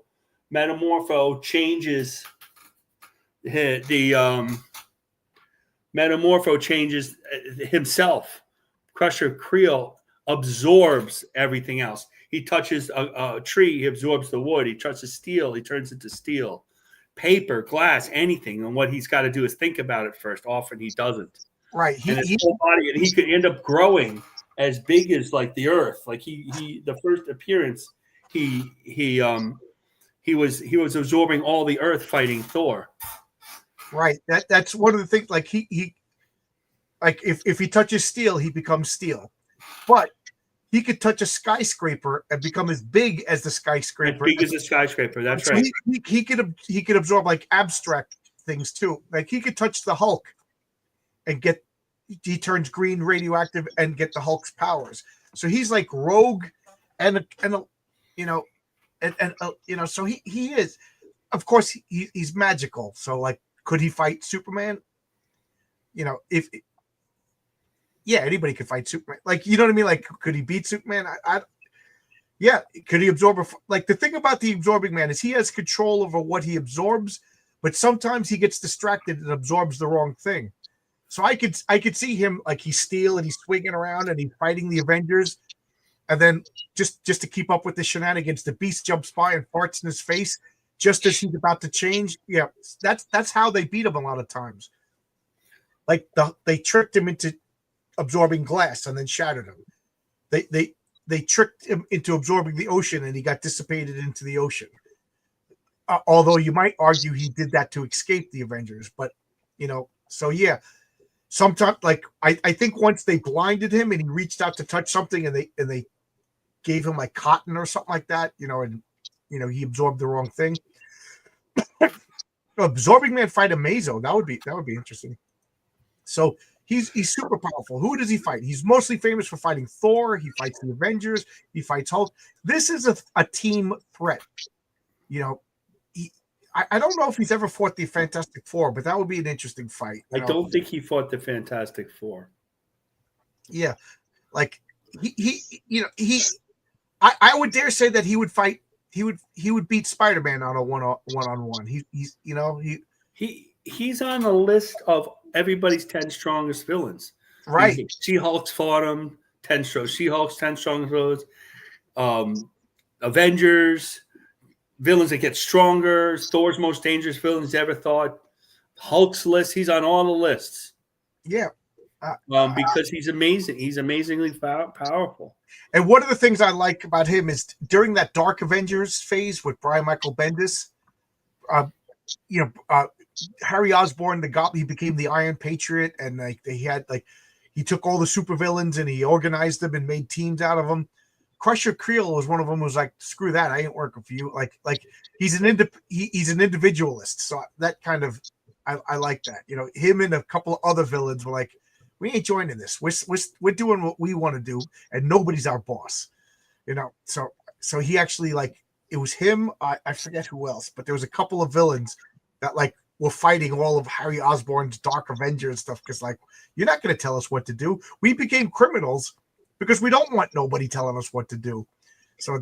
changes Metamorpho changes himself. Crusher Creel absorbs everything else. He touches a tree, he absorbs the wood. He touches steel, he turns into steel. Paper, glass, anything. And what he's got to do is think about it first. Often he doesn't. Right. His whole body, and he could end up growing as big as like the earth. Like he the first appearance, he was absorbing all the earth fighting Thor. Right. That's one of the things. Like he like if he touches steel, he becomes steel. But he could touch a skyscraper and become as big as the skyscraper. As big as a skyscraper. That's so right. He could absorb like abstract things too. Like he could touch the Hulk and he turns green, radioactive, and get the Hulk's powers. So he's like rogue, so he is. Of course, he's magical. So like, could he fight Superman? Anybody could fight Superman. Like, you know what I mean? Like, could he beat Superman? Yeah. Could he absorb? Like, the thing about the absorbing man is he has control over what he absorbs, but sometimes he gets distracted and absorbs the wrong thing. So I could see him like he's steel and he's swinging around and he's fighting the Avengers, and then just to keep up with the shenanigans, the Beast jumps by and farts in his face just as he's about to change. Yeah, that's how they beat him a lot of times. Like they tricked him into absorbing glass and then shattered him. They tricked him into absorbing the ocean and he got dissipated into the ocean. Although you might argue he did that to escape the Avengers, but so yeah. Sometimes, like I think once they blinded him and he reached out to touch something and they gave him like cotton or something like that, and he absorbed the wrong thing. Absorbing Man fight Amazo. That would be interesting. So he's super powerful. Who does he fight? He's mostly famous for fighting Thor. He fights the Avengers. He fights Hulk. This is a team threat. I don't know if he's ever fought the Fantastic Four, but that would be an interesting fight. I don't think he fought the Fantastic Four. Yeah, like I would dare say that he would fight. He would beat Spider-Man on a one-on-one. He's on the list of everybody's 10 strongest villains. Right. She-Hulk's fought him 10 strong. She-Hulk's 10 strongest villains. Avengers. Villains that get stronger. Thor's most dangerous villains ever thought. Hulk's list. He's on all the lists. Yeah. Because he's amazing. He's amazingly powerful. And one of the things I like about him is during that Dark Avengers phase with Brian Michael Bendis, Harry Osborn, he became the Iron Patriot, and he took all the supervillains and he organized them and made teams out of them. Crusher Creel was one of them who was like, screw that, I ain't working for you. Like he's an individualist. So that kind of, I like that. Him and a couple of other villains were like, we ain't joining this. We're doing what we want to do, and nobody's our boss. So he actually it was him. I forget who else, but there was a couple of villains that like were fighting all of Harry Osborn's Dark Avenger and stuff. Because like, you're not going to tell us what to do. We became criminals because we don't want nobody telling us what to do. So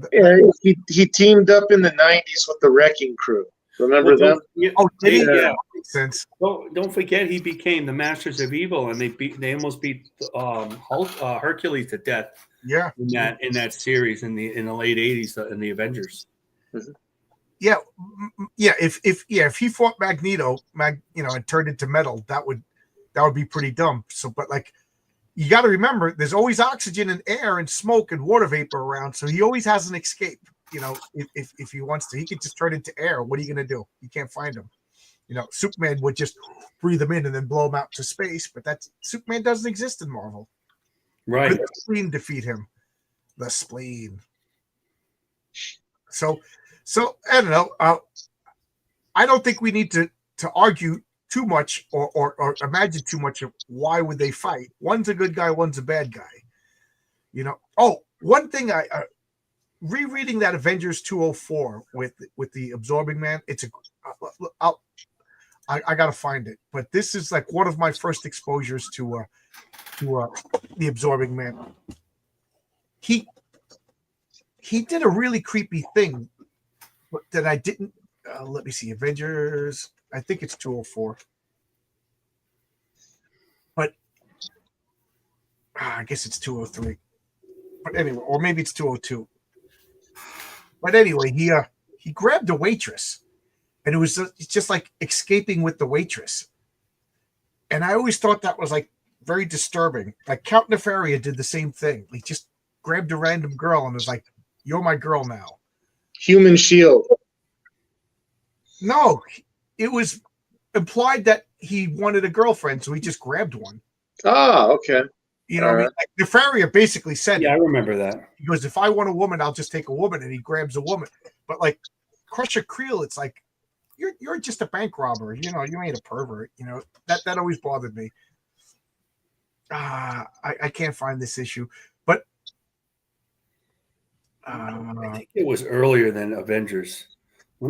he teamed up in the '90s with the Wrecking Crew. Remember them? Did he? Yeah. Makes sense. Don't forget he became the Masters of Evil, and they almost beat Hercules to death. Yeah, in that series in the late '80s in the Avengers. Yeah. If he fought Magneto, and turned into metal, that would be pretty dumb. So, but like, you got to remember, there's always oxygen and air and smoke and water vapor around, so he always has an escape. If he wants to, he could just turn into air. What are you gonna do? You can't find him. Superman would just breathe him in and then blow him out to space, but Superman doesn't exist in Marvel. Right. Could the spleen defeat him? The spleen. So I don't know. I don't think we need to argue too much or imagine too much of why would they fight. One's a good guy, one's a bad guy. One thing I rereading that Avengers 204 with the Absorbing Man. I gotta find it, but this is like one of my first exposures to the Absorbing Man. He did a really creepy thing that I didn't. Let me see, Avengers. I think it's 204, but I guess it's 203. But anyway, or maybe it's 202. But anyway, he grabbed a waitress, and it's just like escaping with the waitress. And I always thought that was like very disturbing. Like Count Nefaria did the same thing. He just grabbed a random girl and was like, "You're my girl now." Human Shield. No, it was implied that he wanted a girlfriend, so he just grabbed one. Ah, okay. What I mean? Like Nefaria basically said, "Yeah, I remember that." He goes, "If I want a woman, I'll just take a woman," and he grabs a woman. But like Crusher Creel, it's like you're just a bank robber. You ain't a pervert. That always bothered me. I can't find this issue, but I think it was earlier than Avengers.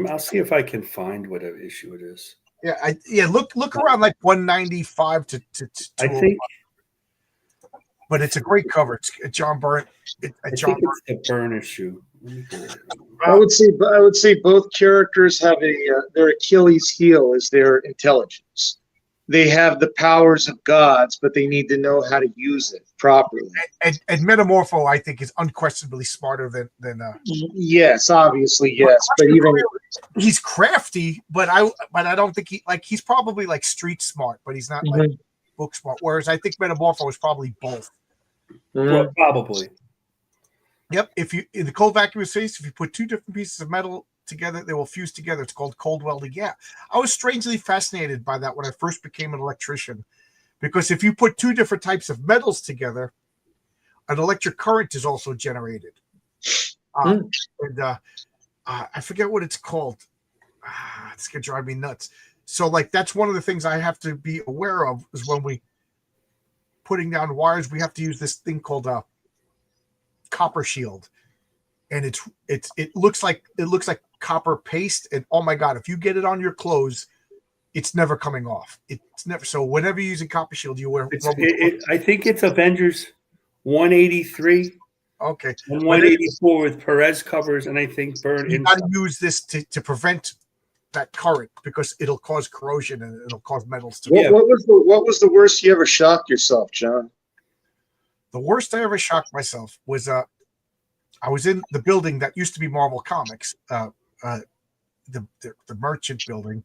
I'll see if I can find what issue it is. Yeah, look around like 195 to I think. But it's a great cover. It's John Byrne. I think it's the Byrne issue. I would say both characters have their Achilles heel is their intelligence. They have the powers of gods, but they need to know how to use it properly. And Metamorpho, I think, is unquestionably smarter than. Yes, obviously, yes, but even he's crafty, but I don't think he's probably like street smart, but he's not like book smart. Whereas I think Metamorpho is probably both. Well, probably. Yep. In the cold vacuum of space, if you put two different pieces of metal together, they will fuse together. It's called cold welding. Yeah. I was strangely fascinated by that when I first became an electrician, because if you put two different types of metals together, an electric current is also generated. And I forget what it's called. It's going to drive me nuts. So like, that's one of the things I have to be aware of is when we putting down wires, we have to use this thing called a copper shield, and it looks like copper paste. And oh my god, if you get it on your clothes, it's never coming off. It's never. So whenever you're using copper shield, you wear. I think it's Avengers 183. Okay, and 184 with Perez covers, and I think Byrne. You got to use this to prevent that current because it'll cause corrosion and it'll cause metals to. What was the worst you ever shocked yourself, John? The worst I ever shocked myself was I was in the building that used to be Marvel Comics, the Merchant building,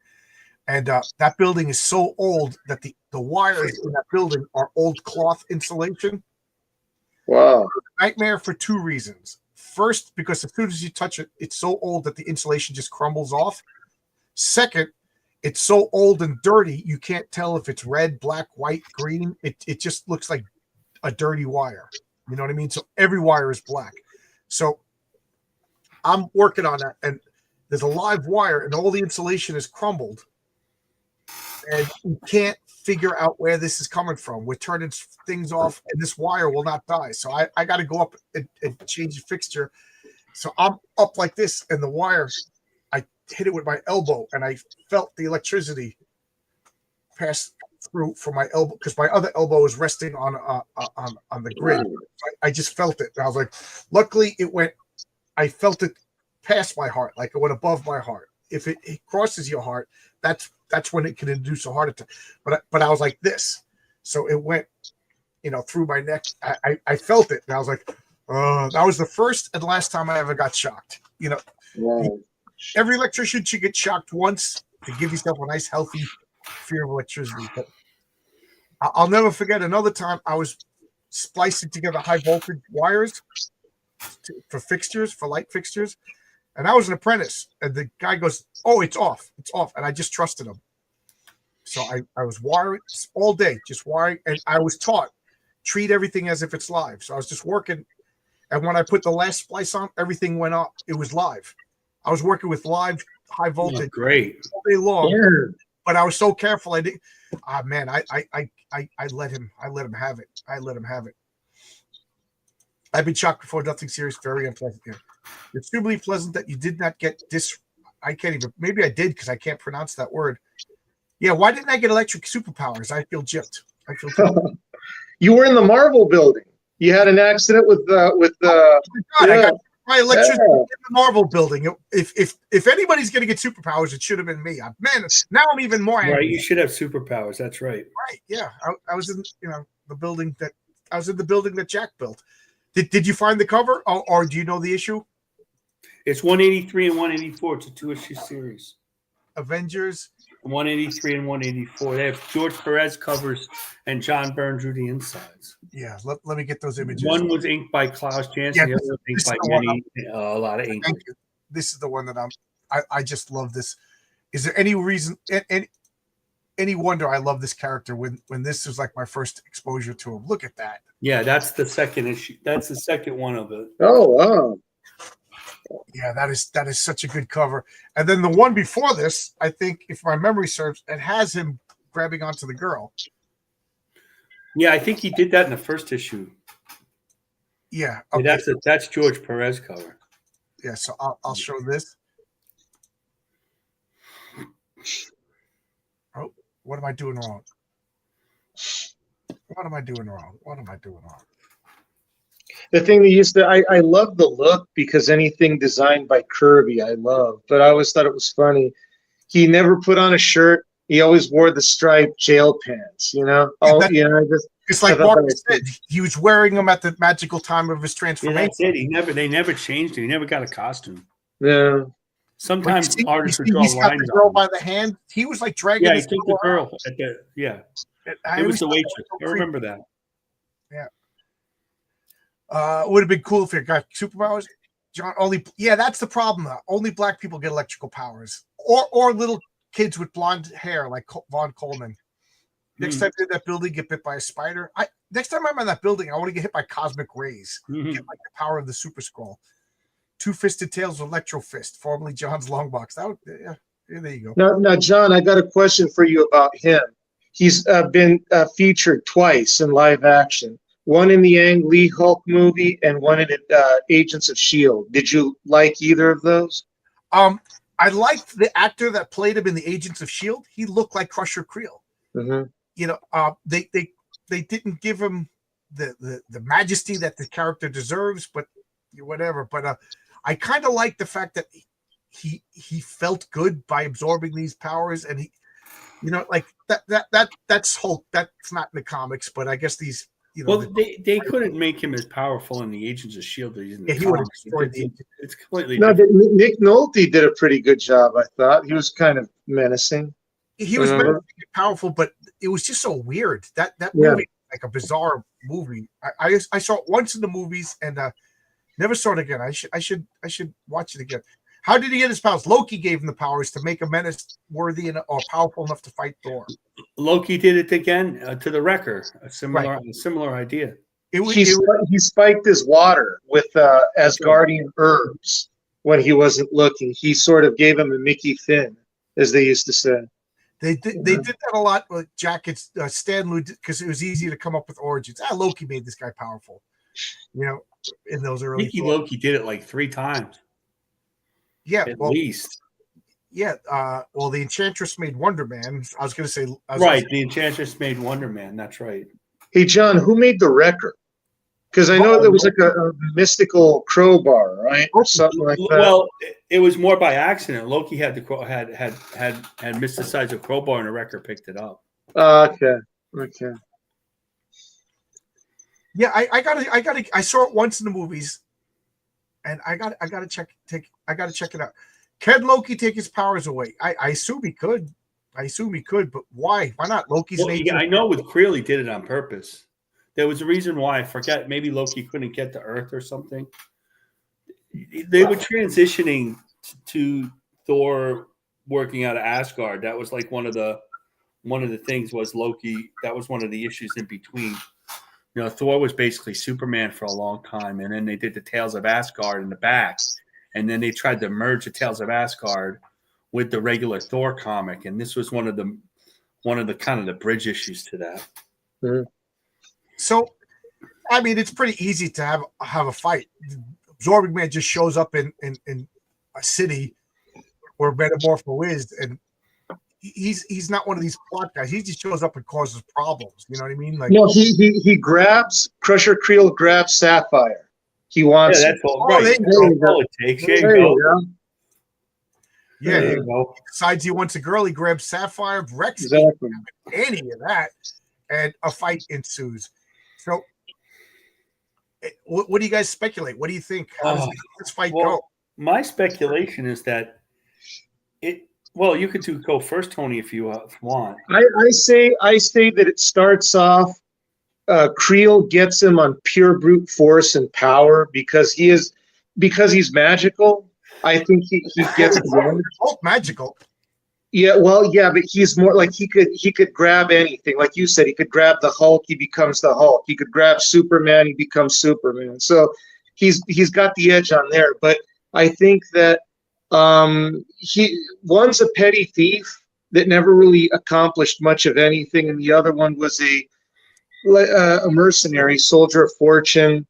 and that building is so old that the wires in that building are old cloth insulation. Wow. Nightmare for two reasons. First, because as soon as you touch it, it's so old that the insulation just crumbles off. Second, it's so old and dirty, you can't tell if it's red, black, white, green. It just looks like a dirty wire. You know what I mean? So every wire is black. So I'm working on that, and there's a live wire, and all the insulation is crumbled. And you can't figure out where this is coming from. We're turning things off, and this wire will not die. So I got to go up and change the fixture. So I'm up like this, and the wire, I hit it with my elbow, and I felt the electricity pass through from my elbow because my other elbow was resting on the grid. I just felt it. And I was like, luckily it went. I felt it past my heart, like it went above my heart. If it crosses your heart, that's when it can induce a heart attack. But I was like this, so it went, through my neck. I felt it, and I was like, that was the first and last time I ever got shocked. Wow. Every electrician should get shocked once to give yourself a nice, healthy fear of electricity. But I'll never forget another time I was splicing together high voltage wires for light fixtures, and I was an apprentice. And the guy goes, "Oh, it's off, and I just trusted him. So I was wiring all day, just wiring, and I was taught treat everything as if it's live. So I was just working, and when I put the last splice on, everything went up. It was live. I was working with live high voltage great all day long. Yeah. But I was so careful. I didn't. Man, I let him have it. I let him have it. I've been shocked before. Nothing serious. Very unpleasant. Yeah. It's extremely pleasant that you did not get this. I can't even. Maybe I did because I can't pronounce that word. Yeah. Why didn't I get electric superpowers? I feel gypped. You were in the Marvel building. You had an accident with oh my God, yeah. I got my electricity in the Marvel building. If anybody's going to get superpowers, it should have been me. Man, now I'm even more angry. Right, you should have superpowers. That's right. Right, yeah. I was in the building that Jack built. Did you find the cover, or do you know the issue? It's 183 and 184. It's a 2-issue series. Avengers 183 and 184. They have George Perez covers and John Byrne drew the insides. Yeah, let me get those images. One was inked by Klaus Janson. Yeah, the other was inked by Yenny. A lot of ink. Thank you. This is the one that I just love this. Is there any reason, any wonder I love this character when this was like my first exposure to him? Look at that. Yeah, that's the second issue. That's the second one of it. Oh wow. Yeah, that is such a good cover. And then the one before this, I think, if my memory serves, it has him grabbing onto the girl. Yeah, I think he did that in the first issue. Yeah, okay. Yeah, that's George Perez cover. Yeah, so I'll show this. Oh, what am I doing wrong? What am I doing wrong? The thing that used to, I love the look because anything designed by Kirby, I love. But I always thought it was funny. He never put on a shirt. He always wore the striped jail pants. It's like Mark said, he was wearing them at the magical time of his transformation. Yeah, that's it. They never changed him. He never got a costume. Yeah. Sometimes artists would draw he's got lines the girl on by the hand. He was like dragging. Yeah, his he took the girl at the It was the waitress. So I remember that. Yeah. It would have been cool if it got superpowers. John, that's the problem. Though. Only black people get electrical powers, or little kids with blonde hair like Von Coleman. Next time you're in that building, get bit by a spider. Next time I'm in that building, I want to get hit by cosmic rays. Get like the power of the Super Scroll. Two-fisted tails with Electro Fist, formerly John's long box. There you go. Now, John, I got a question for you about him. He's been featured twice in live action. One in the Ang Lee Hulk movie and one in Agents of S.H.I.E.L.D. Did you like either of those? I liked the actor that played him in the Agents of S.H.I.E.L.D. He looked like Crusher Creel. Mm-hmm. They didn't give him the majesty that the character deserves, but whatever. But I kind of like the fact that he felt good by absorbing these powers, and he, like that's Hulk. That's not in the comics, but I guess these. Well, they couldn't make him as powerful in the Agents of S.H.I.E.L.D. as in the he would have comics. destroyed It's completely different. Nick Nolte did a pretty good job, I thought. He was kind of menacing. He was very powerful, but it was just so weird. That movie, like a bizarre movie. I saw it once in the movies and never saw it again. I should watch it again. How did he get his powers? Loki gave him the powers to make a menace worthy or powerful enough to fight Thor. Loki did it again to the Wrecker. A similar idea. He spiked his water with Asgardian herbs when he wasn't looking. He sort of gave him a Mickey Finn, as they used to say. They did that a lot with jackets. Stan Lee, because it was easy to come up with origins. Loki made this guy powerful. in those early. Nikki Loki did it like 3 times. Yeah, at least. Yeah, well, the Enchantress made Wonder Man. I was going to say, the Enchantress made Wonder Man. That's right. Hey, John, who made the Wrecker? Because I know there was like a mystical crowbar, right, or something like that. Well, it was more by accident. Loki had missed the size of crowbar, and the Wrecker picked it up. Okay. Yeah, I saw it once in the movies, and I gotta check it out. Can Loki take his powers away? I assume he could. But why? Why not? Loki's I know with Creel he did it on purpose. There was a reason why. I forget. Maybe Loki couldn't get to Earth or something. They were transitioning to Thor working out of Asgard. That was like one of the things was Loki. That was one of the issues in between. Thor was basically Superman for a long time, and then they did the Tales of Asgard in the back, and then they tried to merge the Tales of Asgard with the regular Thor comic, and this was one of the kind of the bridge issues to that. Mm-hmm. So, I mean, it's pretty easy to have a fight. Absorbing Man just shows up in a city where Metamorpho is, and he's not one of these plot guys. He just shows up and causes problems. You know what I mean? Like, no, he grabs Crusher Creel grabs Sapphire. He wants. Yeah, that's all right. That's all it takes. There you go. Yeah, there you go. He decides he wants a girl. He grabs Sapphire. Rex exactly any of that, and a fight ensues. So, what do you guys speculate? What do you think? How does this fight go? My speculation is that well, you could go first, Tony, if you want. I say that it starts off. Creel gets him on pure brute force and power because he's magical. I think he gets both magical. Yeah, well, yeah, but he's more like he could grab anything. Like you said, he could grab the Hulk, he becomes the Hulk. He could grab Superman, he becomes Superman. So he's got the edge on there. But I think that one's a petty thief that never really accomplished much of anything, and the other one was a mercenary, soldier of fortune.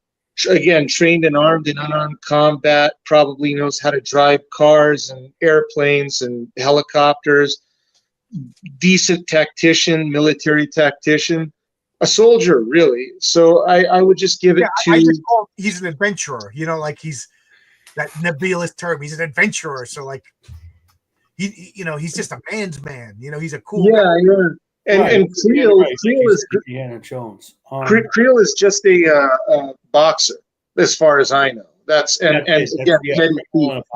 Again, trained and armed in unarmed combat, probably knows how to drive cars and airplanes and helicopters. Decent tactician, military tactician, a soldier, really. So I would just give it to. I just call him, he's an adventurer. Like he's that nebulous term. He's an adventurer. So like he's just a man's man. He's a cool. Yeah, guy. Yeah. And Creel is Indiana Jones. Creel is just a boxer, as far as I know.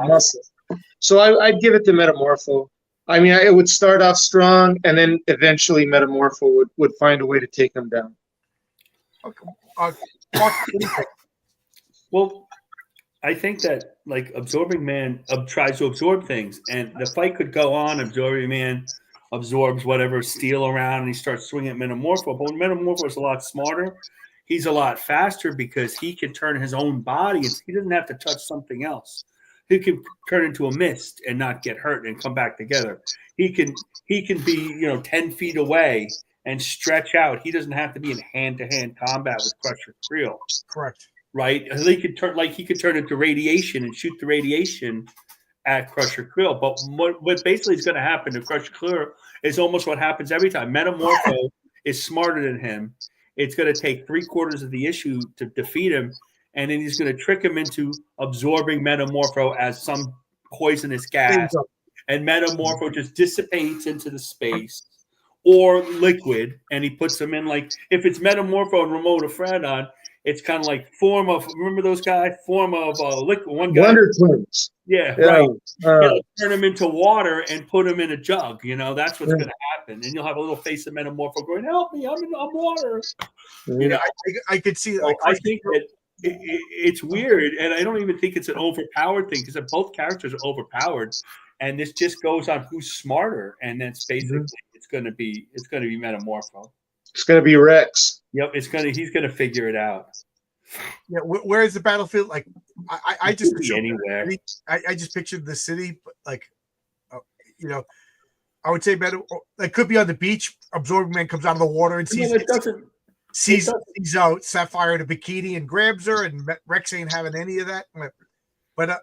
Muscle. So I'd give it to Metamorpho. I mean, it would start off strong, and then eventually Metamorpho would find a way to take him down. Well, I think that like Absorbing Man tries to absorb things, and the fight could go on. Absorbing Man absorbs whatever steel around, and he starts swinging at Metamorpho. But when Metamorpho is a lot smarter, he's a lot faster because he can turn his own body. He doesn't have to touch something else. He can turn into a mist and not get hurt and come back together. He can be 10 feet away and stretch out. He doesn't have to be in hand-to-hand combat with Crusher Creel. Correct. Right? He could turn into radiation and shoot the radiation at Crusher Creel. But what basically is going to happen to Crusher Creel is almost what happens every time. Metamorpho is smarter than him. It's going to take 3/4 of the issue to defeat him, and then he's going to trick him into absorbing Metamorpho as some poisonous gas, and Metamorpho just dissipates into the space or liquid, and he puts him in like if it's Metamorpho and Ramona Fradon, it's kind of like form of liquid. One guy, Wonder Twins. Yeah, right. He'll turn him into water and put him in a jug. That's what's going to happen, and you'll have a little face of Metamorpho going, "Help me! I'm water." I could see. I think that it's weird, and I don't even think it's an overpowered thing because both characters are overpowered, and this just goes on who's smarter, and that's basically it's going to be Metamorpho. It's going to be Rex. Yep, he's going to figure it out. Yeah, where is the battlefield? Like, I just anywhere. I just pictured the city, but like, I would say better. It could be on the beach. Absorbing Man comes out of the water and sees. sees out Sapphire in a bikini and grabs her, and Rex ain't having any of that. But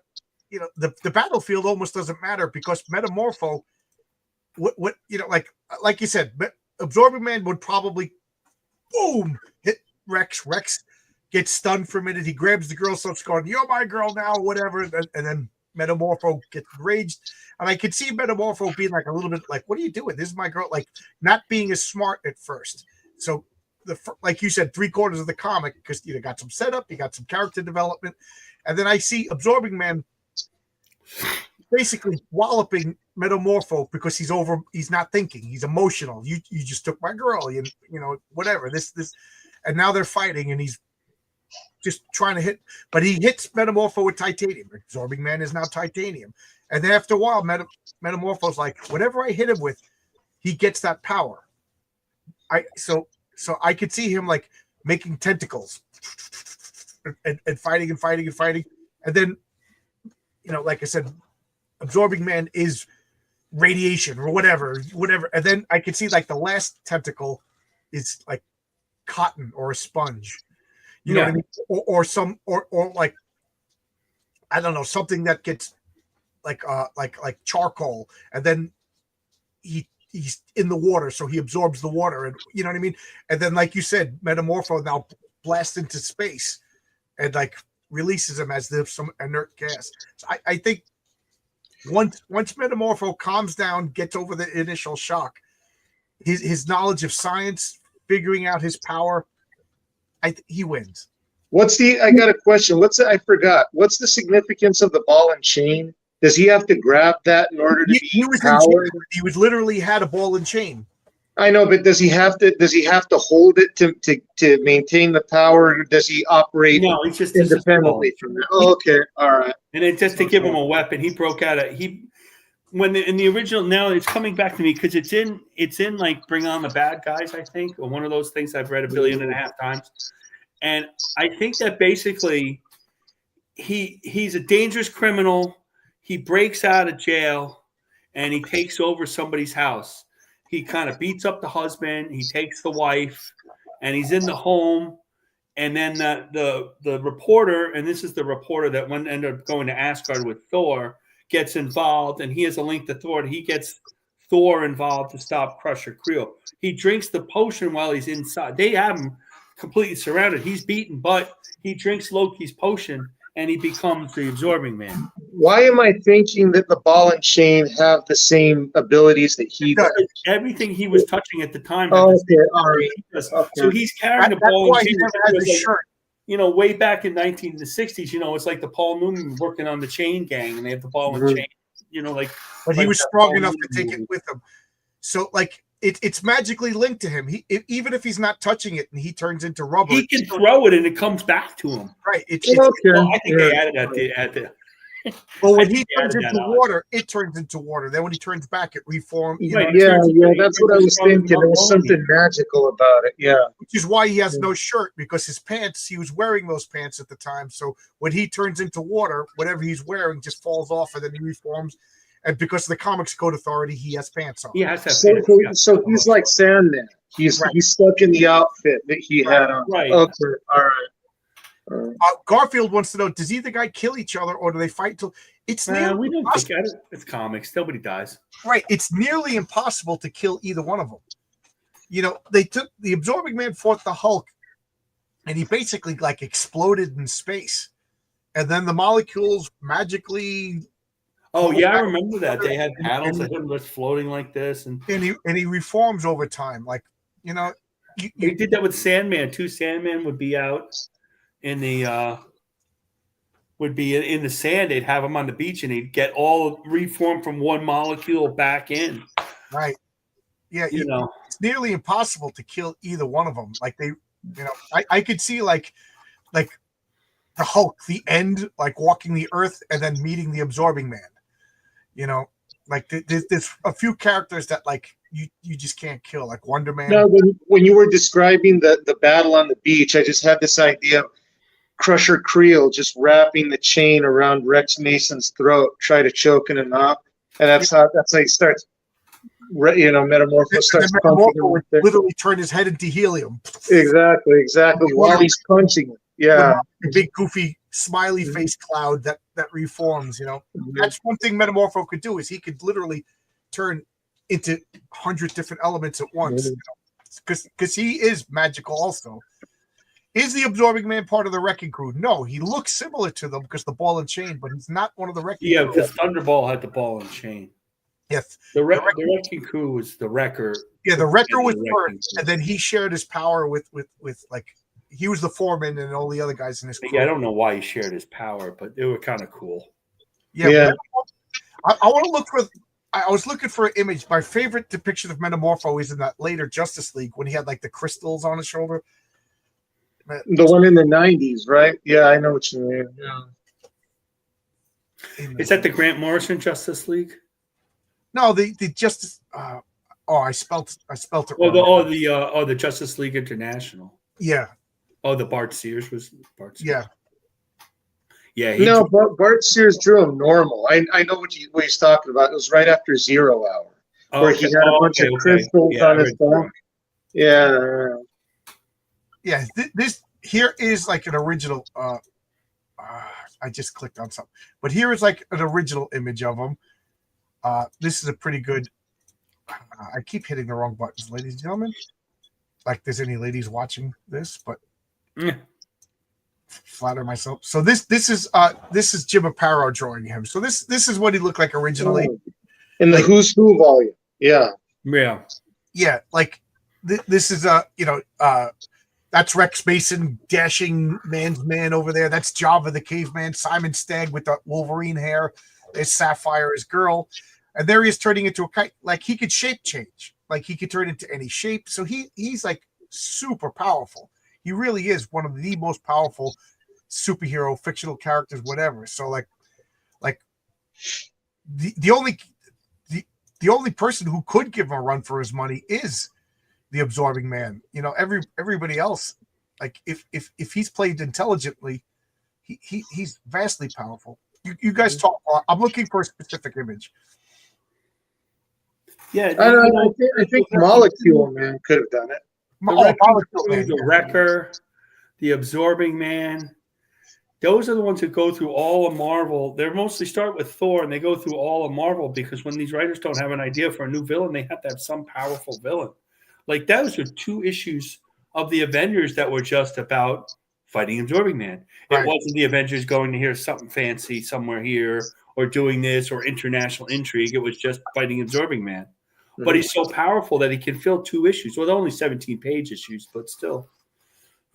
you know, the battlefield almost doesn't matter because Metamorpho, what you know, like you said, Absorbing Man would probably boom hit Rex. Rex gets stunned for a minute. He grabs the girl, starts going, "You're my girl now," whatever, and then Metamorpho gets enraged. And I could see Metamorpho being like a little bit like, "What are you doing? This is my girl." Like not being as smart at first. So like you said, 3/4 of the comic, because you got some setup, you got some character development, and then I see Absorbing Man basically walloping Metamorpho because he's not thinking, he's emotional. You just took my girl, you know, whatever. This, and now they're fighting, and he's just trying to hit, but he hits Metamorpho with titanium. Absorbing Man is now titanium, and then after a while, Metamorpho's like, whatever I hit him with, he gets that power. So I could see him like making tentacles and fighting and fighting and fighting, and then, you know, like I said, Absorbing Man is radiation or whatever, and then I could see like the last tentacle is like cotton or a sponge. You know what I mean? Or like, I don't know, something that gets like charcoal, and then he's in the water, so he absorbs the water, and you know what I mean? And then, like you said, Metamorpho now blasts into space and like releases him as if some inert gas. So I think once Metamorpho calms down, gets over the initial shock, his knowledge of science, figuring out his power, he wins. I got a question. I forgot. What's the significance of the ball and chain? Does he have to grab that in order to be powered? He was literally had a ball and chain. I know, but does he have to hold it to maintain the power, or does he operate he's just independently from that? Oh, okay, all right. And then just to give him a weapon, he broke out in the original. Now it's coming back to me because it's in like Bring On the Bad Guys, I think, or one of those things I've read 1.5 billion times. And I think that basically he's a dangerous criminal. He breaks out of jail and he takes over somebody's house. He kind of beats up the husband. He takes the wife, and he's in the home. And then the reporter, and this is the reporter that ended up going to Asgard with Thor, gets involved, and he has a link to Thor. And he gets Thor involved to stop Crusher Creel. He drinks the potion while he's inside. They have him completely surrounded. He's beaten, but he drinks Loki's potion, and he becomes the Absorbing Man. Why am I thinking that the ball and chain have the same abilities that he does? Everything he was touching at the time. Oh, okay, all right. Okay. So he's carrying the ball and chain. He never has a shirt. You know, way back in the 60s, you know, it's like the Paul Newman working on the Chain Gang, and they have the ball and chain. You know, like. But he was strong enough to take it with him. So, like, it's magically linked to him. Even if he's not touching it and he turns into rubber, he can throw it and it comes back to him. Right. I think they added that at the. Well, when he turns into water, it turns into water. Then when he turns back, it reforms. Yeah, that's what I was thinking. There was something magical about it. Yeah. Which is why he has no shirt, because his pants, he was wearing those pants at the time. So when he turns into water, whatever he's wearing just falls off, and then he reforms. And because of the Comics Code Authority, he has pants on. He has to have pants. So he's like Sandman. He's stuck in the outfit that he had on. Right. Okay. All right. Garfield wants to know: does either guy kill each other, or do they fight till it's nearly we don't think it's comics? Nobody dies. Right. It's nearly impossible to kill either one of them. You know, they took the Absorbing Man fought the Hulk, and he basically like exploded in space, and then the molecules magically. Oh yeah, I remember that they had panels of him just floating like this, and he reforms over time. Like, you know, they did that with Sandman too. Sandman would be out in the in the sand. They'd have him on the beach, and he'd get all reformed from one molecule back in. Right. Yeah. You know, it's nearly impossible to kill either one of them. Like they, you know, I could see like the Hulk, the end, like walking the earth and then meeting the Absorbing Man. You know, like there's a few characters that like you just can't kill, like Wonder Man. No, when you were describing the battle on the beach, I just had this idea of Crusher Creel just wrapping the chain around Rex Mason's throat, try to choke him out, and that's how he starts. Metamorpho starts pumping him Metamorpho would right there. literally turn his head into helium. Exactly. While he's punching him. Yeah. The big goofy smiley face cloud that reforms. That's one thing Metamorpho could do, is he could literally turn into 100 different elements at once. Because he is magical also. Is the Absorbing Man part of the Wrecking Crew? No, he looks similar to them because the ball and chain, but he's not one of the Wrecking Crew. Yeah, because Thunderball had the ball and chain. Yes. The Wrecking Crew was the Wrecker. Yeah, the Wrecker was the first, and then he shared his power with like, he was the foreman and all the other guys in his crew. Yeah, I don't know why he shared his power, but they were kind of cool. Yeah. I want to look for. I was looking for an image. My favorite depiction of Metamorpho is in that later Justice League when he had like the crystals on his shoulder. The one in the 90s, right? Yeah, I know what you mean. Yeah. Is that the Grant Morrison Justice League? No, the Justice. I spelt it wrong. The Justice League International. Yeah. Oh, the Bart Sears was Bart Sears. Yeah. Yeah. Bart Sears drew him normal. I know what he's talking about. It was right after 0 Hour, where he had a bunch of crystals on his back. Yeah. Yeah. This here is like an original. I just clicked on something, but here is like an original image of him. This is a pretty good. I keep hitting the wrong buttons, ladies and gentlemen. Like there's any ladies watching this, but flatter myself. So this is Jim Aparo drawing him. So this is what he looked like originally in the Who's Who volume. Yeah. Like this is that's Rex Mason, dashing man's man over there. That's Java the caveman. Simon Stagg with the Wolverine hair. There's Sapphire, his girl. And there he is turning into a kite. Like he could shape change. Like he could turn into any shape. So he's like super powerful. He really is one of the most powerful superhero, fictional characters, whatever. So like the only person who could give him a run for his money is the Absorbing Man. Everybody else, like if he's played intelligently, he's vastly powerful. You guys talk. I'm looking for a specific image. Yeah, I think Molecule Man could have done it. The Wrecker, the Absorbing Man. Those are the ones that go through all of Marvel. They mostly start with Thor, and they go through all of Marvel because when these writers don't have an idea for a new villain, they have to have some powerful villain. Like those are 2 issues of the Avengers that were just about fighting Absorbing Man. It wasn't the Avengers going to hear something fancy somewhere here or doing this or international intrigue. It was just fighting Absorbing Man. Mm-hmm. But he's so powerful that he can fill 2 issues. Well, they're only 17-page issues, but still.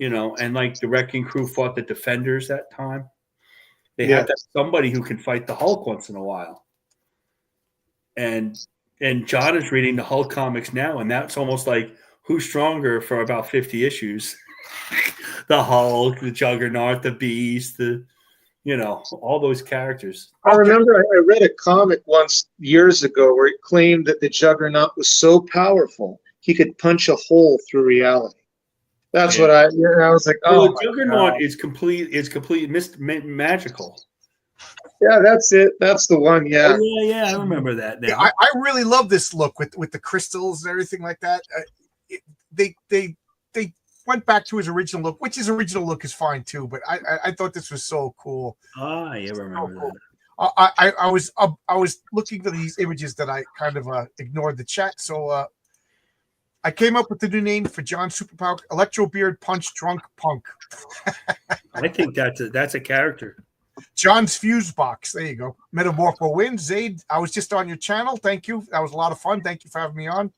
And like the Wrecking Crew fought the Defenders that time. They had to have somebody who can fight the Hulk once in a while. And John is reading the Hulk comics now, and that's almost like who's stronger for about 50 issues. The Hulk, the Juggernaut, the Beast, all those characters. I remember I read a comic once years ago where it claimed that the Juggernaut was so powerful he could punch a hole through reality. That's what I was like. Oh, the Juggernaut is complete magical. Yeah, that's it. That's the one. Yeah. Oh, yeah, I remember that now. Yeah, I really love this look with the crystals and everything like that. They went back to his original look, which his original look is fine too. But I thought this was so cool. Ah, yeah, remember that. I was looking for these images that I kind of ignored the chat, so I came up with the new name for John's superpower: Electro Beard Punch Drunk Punk. I think that's a character. John's Fuse Box. There you go. Metamorpho wins. Zaid, I was just on your channel. Thank you. That was a lot of fun. Thank you for having me on.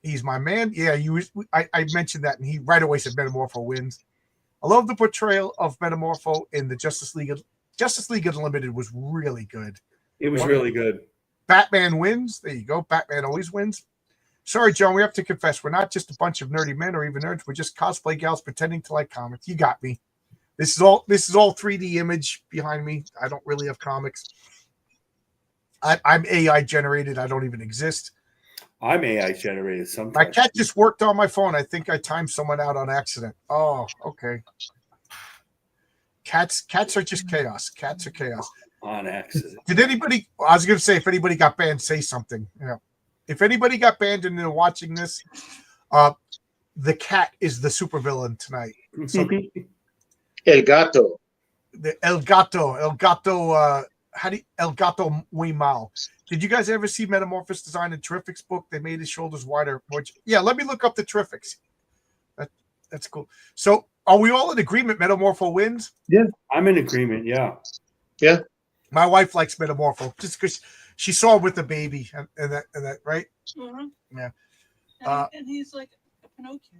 He's my man. Yeah, I mentioned that, and he right away said Metamorpho wins. I love the portrayal of Metamorpho in the Justice League. Justice League Unlimited was really good. It was really good. Batman wins. There you go. Batman always wins. Sorry, John, we have to confess, we're not just a bunch of nerdy men or even nerds. We're just cosplay gals pretending to like comics. You got me. This is all 3D image behind me. I don't really have comics. I'm AI generated. I don't even exist. I'm AI generated sometimes. My cat just worked on my phone. I think I timed someone out on accident. Oh, okay. Cats are just chaos. Cats are chaos. On accident. Did anybody? I was going to say, if anybody got banned, say something. Yeah. if anybody got banned and they're watching this, the cat is the supervillain tonight. So El Gato. the El Gato muy mal. Did you guys ever see Metamorpho's design in Terrific's book? They made his shoulders wider. Yeah, let me look up the Terrifics. That's cool. So are we all in agreement Metamorpho wins? Yeah. I'm in agreement, yeah. Yeah. My wife likes Metamorpho just because she saw him with the baby and that right? Mm-hmm. Yeah. And he's like a Pinocchio.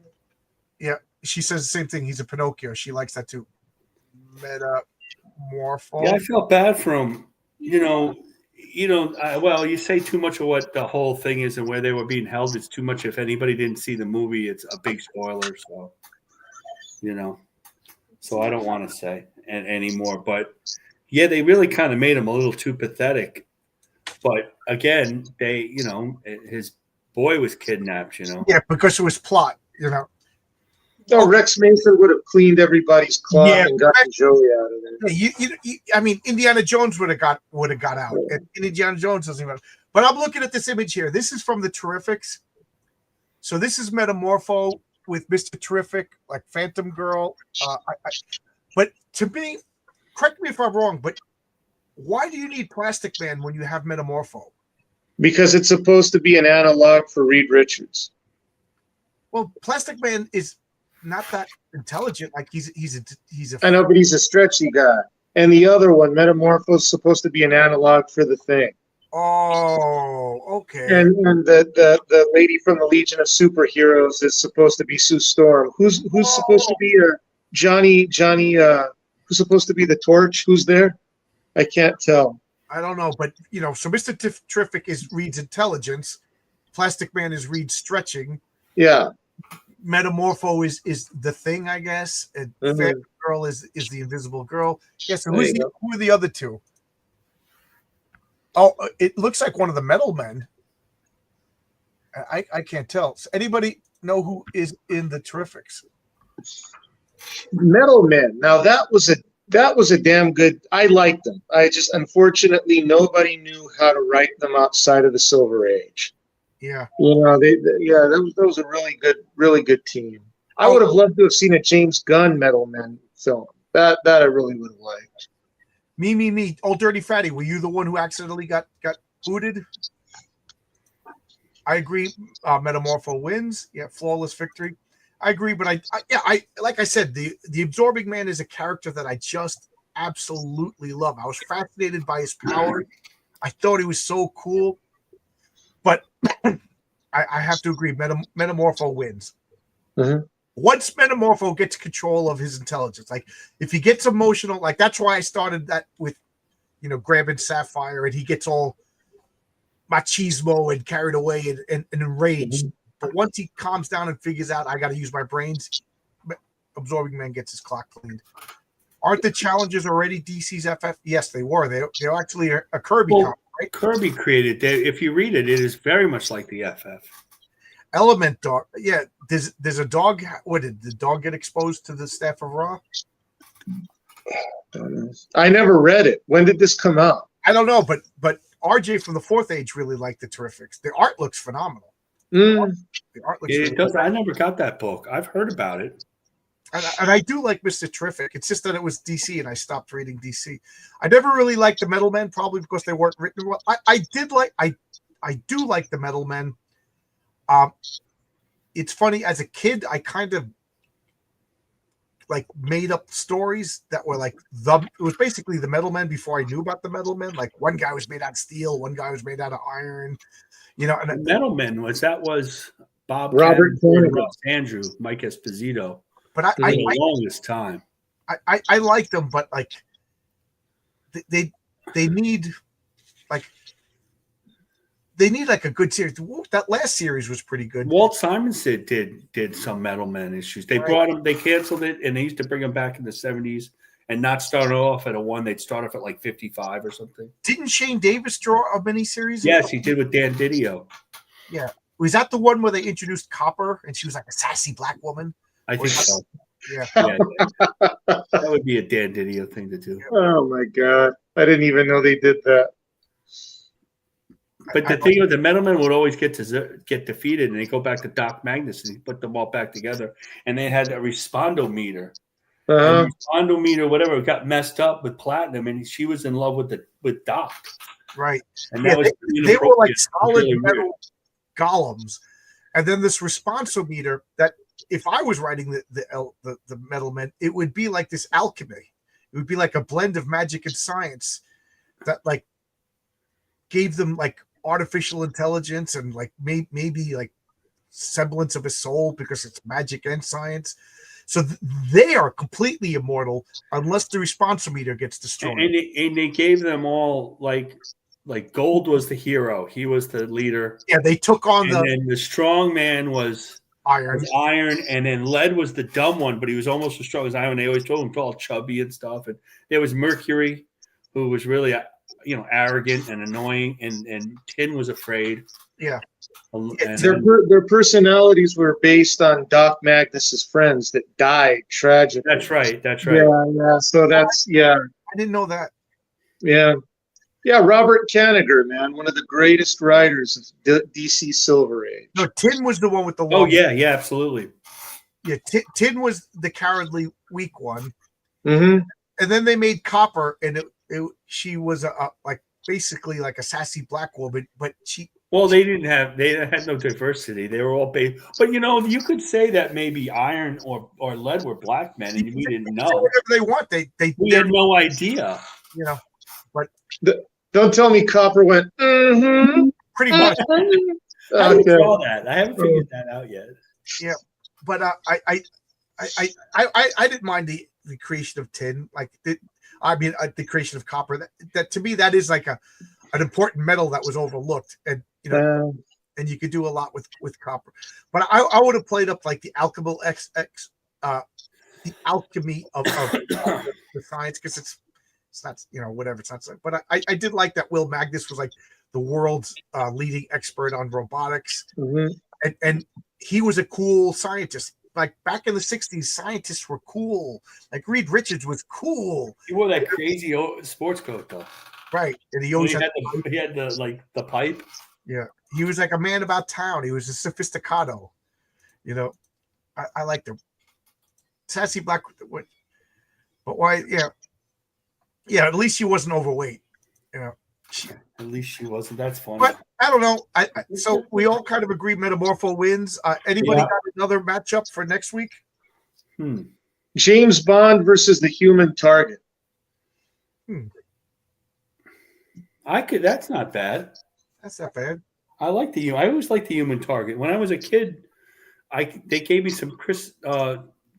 Yeah, she says the same thing. He's a Pinocchio. She likes that too. Metamorpho. Yeah, I felt bad for him. Well, you say too much of what the whole thing is and where they were being held. It's too much. If anybody didn't see the movie, it's a big spoiler. So, so I don't want to say anymore. But yeah, they really kind of made him a little too pathetic. But again, his boy was kidnapped. Yeah, because it was plot. No, Rex Mason would have cleaned everybody's cloth and gotten Joey out of there. Yeah, I mean, Indiana Jones would have got out. And Indiana Jones doesn't even. But I'm looking at this image here. This is from the Terrifics. So this is Metamorpho with Mr. Terrific, like Phantom Girl. But to me, correct me if I'm wrong, but why do you need Plastic Man when you have Metamorpho? Because it's supposed to be an analog for Reed Richards. Well, Plastic Man is not that intelligent. Like he's a. I know, but he's a stretchy guy. And the other one, Metamorpho, is supposed to be an analog for the Thing. Oh, okay. And the lady from the Legion of Superheroes is supposed to be Sue Storm. Who's supposed to be Johnny? Who's supposed to be the Torch? Who's there? I can't tell. I don't know, but so Mr. Terrific is Reed's intelligence. Plastic Man is Reed's stretching. Yeah. Metamorpho is the Thing, I guess. And Phantom Girl is the Invisible Girl. Yeah, so who are the other two? Oh, it looks like one of the Metal Men. I can't tell. Does anybody know who is in the Terrifics? Metal Men. Now that was a damn good. I liked them. I just unfortunately nobody knew how to write them outside of the Silver Age. Yeah. That was a really good team. I would have loved to have seen a James Gunn Metal Men film. That I really would have liked. Me. Old Dirty Fatty, were you the one who accidentally got booted? I agree. Metamorpho wins. Yeah, flawless victory. I agree, but I like I said, the Absorbing Man is a character that I just absolutely love. I was fascinated by his power. I thought he was so cool. But I have to agree, Metamorpho wins. Mm-hmm. Once Metamorpho gets control of his intelligence, like if he gets emotional, like that's why I started that with, grabbing Sapphire and he gets all machismo and carried away and enraged. Mm-hmm. But once he calms down and figures out I got to use my brains, Absorbing Man gets his clock cleaned. Aren't the challenges already DC's FF? Yes, they were. They're actually a Kirby comic, right? Kirby created that. If you read it, it is very much like the FF. Element Dog. Yeah, there's a dog. What did the dog get exposed to the staff of Ra? I never read it. When did this come out? I don't know, but RJ from the Fourth Age really liked the Terrifics. The art looks phenomenal. Mm. The art looks it does. I never got that book. I've heard about it. And I do like Mr. Terrific. It's just that it was DC and I stopped reading DC. I never really liked the Metal Men, probably because they weren't written well. I do like the Metal Men. It's funny, as a kid, I kind of like made up stories that were like it was basically the Metal Men before I knew about the Metal Men. Like one guy was made out of steel, one guy was made out of iron. And the Metal Men was Bob Robert Andrew, Mike Esposito. But for the longest time. I like them, but like they need a good series. That last series was pretty good. Walt Simonson did some Metal Men issues. They brought him, they canceled it, and they used to bring him back in the 70s and not start off at a one. They'd start off at like 55 or something. Didn't Shane Davis draw a miniseries? Yes, he did with Dan Didio. Yeah. Was that the one where they introduced Copper and she was like a sassy black woman? I think so. Yeah. That would be a Dan Didio thing to do. Oh my God. I didn't even know they did that. But the thing is, the Metalmen would always get defeated, and they go back to Doc Magnus, and he put them all back together. And they had a respondometer. Uh-huh. And respondometer, whatever, got messed up with Platinum, and she was in love with Doc. Right. And that was they were like solid really metal golems. And then this responsometer that if I was writing the Metal Men, it would be like this alchemy. It would be like a blend of magic and science that like gave them like artificial intelligence and like maybe like semblance of a soul because it's magic and science. So they are completely immortal unless the responsometer gets destroyed. And they gave them all like Gold was the hero. He was the leader. Yeah, they took on and then the strong man was Iron, and then Lead was the dumb one, but he was almost as strong as Iron. They always told him all chubby and stuff. And there was Mercury, who was really arrogant and annoying, and Tin was afraid. Yeah. Their personalities were based on Doc Magnus's friends that died tragically. That's right. Yeah. So that's I didn't know that. Yeah, Robert Kanigher, man, one of the greatest writers of DC Silver Age. No, Tin was the one with the long. Oh yeah, absolutely. Yeah, Tin was the cowardly, weak one. Mm-hmm. And then they made Copper, and she was like basically like a sassy black woman, but she. Well, they had no diversity. They were all based, but you could say that maybe Iron or Lead were black men, and we didn't know. Whatever they want, we had no idea. But don't tell me Copper went. Mm-hmm. Pretty much. I haven't saw that. I haven't figured that out yet. Yeah, but I didn't mind the creation of Tin. The creation of Copper. That to me, that is like an important metal that was overlooked, and and you could do a lot with Copper. But I would have played up like the alchemical the alchemy of the science, because it's not whatever, it's not. But I did like that Will Magnus was like the world's leading expert on robotics, and he was a cool scientist. Like back in the 60s, scientists were cool. Like Reed Richards was cool. He wore that crazy sports coat though. Right. And he had the pipe. Yeah. He was like a man about town. He was a sophisticado. I liked him. Sassy black. But why? Yeah. Yeah. At least she wasn't overweight. At least she wasn't. That's funny. But I don't know. So we all kind of agree Metamorpho wins. Anybody got another matchup for next week? James Bond versus the Human Target. That's not bad. That's not bad. I always liked the Human Target. When I was a kid, they gave me some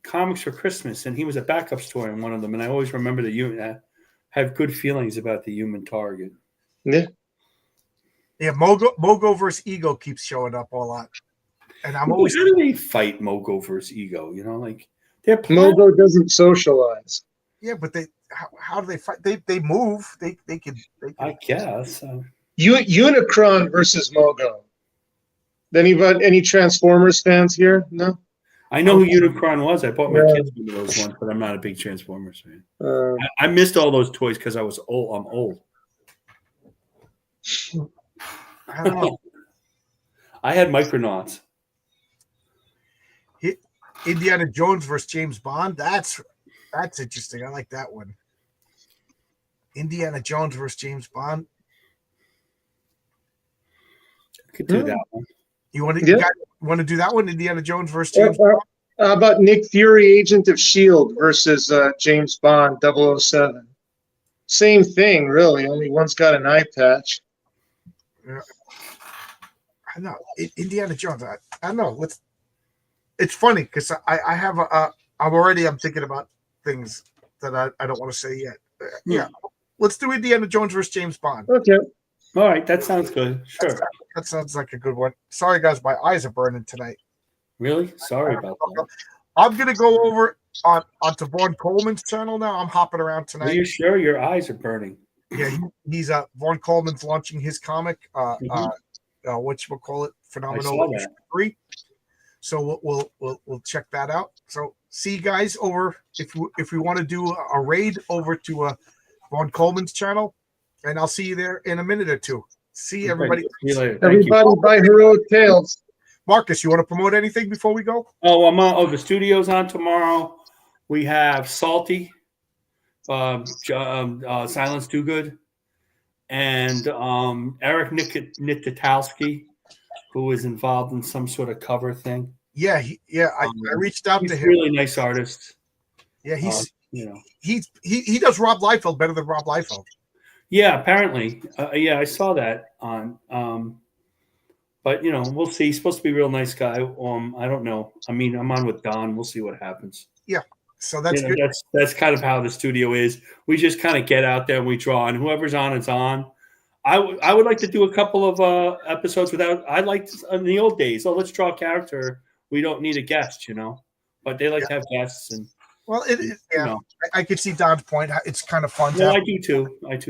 comics for Christmas, and he was a backup story in one of them. And I always remember I have good feelings about the Human Target. Yeah, Mogo versus Ego keeps showing up a lot, and I'm always. How do they fight Mogo versus Ego? Mogo doesn't socialize. Yeah, but how do they fight? They move. They can. I guess. Unicron versus Mogo. Any Transformers fans here? No. I know who Unicron was. I bought my kids one of those ones, but I'm not a big Transformers fan. I missed all those toys because I was old. I'm old. I don't know. I had Micronauts. Indiana Jones versus James Bond. That's interesting. I like that one. Indiana Jones versus James Bond. I could do that one. You want to do that one? Indiana Jones versus James Bond? How about Nick Fury, Agent of S.H.I.E.L.D. versus James Bond, 007? Same thing, really. Only one's got an eye patch. Yeah. I know. Indiana Jones. I don't know. It's funny because I have I'm thinking about things that I don't want to say yet. Yeah. Let's do Indiana Jones versus James Bond. Okay. All right. That sounds good. Sure. That sounds like a good one. Sorry, guys. My eyes are burning tonight. Really? Sorry about that. I'm going to go over onto Vaughn Coleman's channel now. I'm hopping around tonight. Are you sure your eyes are burning? Yeah. He's Vaughn Coleman's launching his comic. Whatchamacallit? Phenomenal 3. So we'll check that out. So see you guys over if we want to do a raid over to Vaughn Coleman's channel, and I'll see you there in a minute or two. See everybody. See you later. Thank you. Everybody buy Heroic Tales. Marcus, you want to promote anything before we go? Oh, I'm on. Oh, the studio's on tomorrow. We have Salty, Silence Do Good, and Eric Nikitalski, who is involved in some sort of cover thing. Yeah, I reached out He's to a him. really nice artist. Yeah, You know. he does Rob Liefeld better than Rob Liefeld. Yeah, apparently. Yeah, I saw that on. But you know, we'll see. He's supposed to be a real nice guy. I don't know. I mean, I'm on with Don. We'll see what happens. Yeah, so that's You know, good. that's kind of how the studio is. We just kind of get out there and we draw, and whoever's on is on. I would like to do a couple of episodes without. I liked in the old days. Oh, let's draw a character. We don't need a guest, you know. But they like to have guests, and Well, you know. I could see Don's point. It's kind of fun. No, I do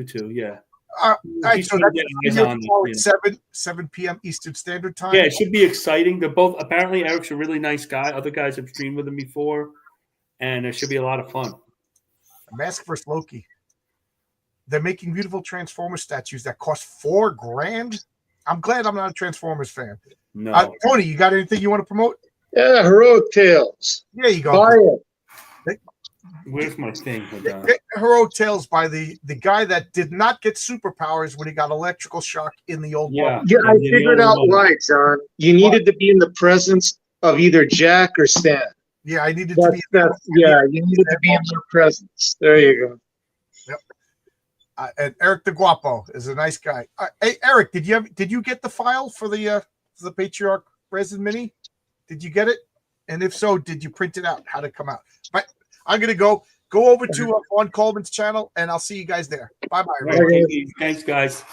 too. Yeah. All right, He's so gonna that's get eyes on it, at 7 p.m. Eastern Standard Time. Yeah, it should be exciting. They're both apparently Eric's a really nice guy. Other guys have streamed with him before, and it should be a lot of fun. Mask vs. Loki. They're making beautiful Transformers statues that cost $4,000. I'm glad I'm not a Transformers fan. No, Tony, you got anything you want to promote? Yeah, Heroic Tales. There you go. Buy it. where's my thing? Hold on. Get Heroic Tales by the guy that did not get superpowers when he got electrical shock in the old Yeah. world. Yeah, I the figured only out one. why, John. You needed to be in the presence of either Jack or Stan. Yeah, I needed to be. You needed to be in their presence. There you go. And Eric the Guapo is a nice guy. Hey, Eric, did you get the file for the Patriarch Resin Mini? Did you get it? And if so, did you print it out? How'd it come out? But I'm gonna go over to Vaughn Coleman's channel, and I'll see you guys there. Bye bye. Right, thanks, guys.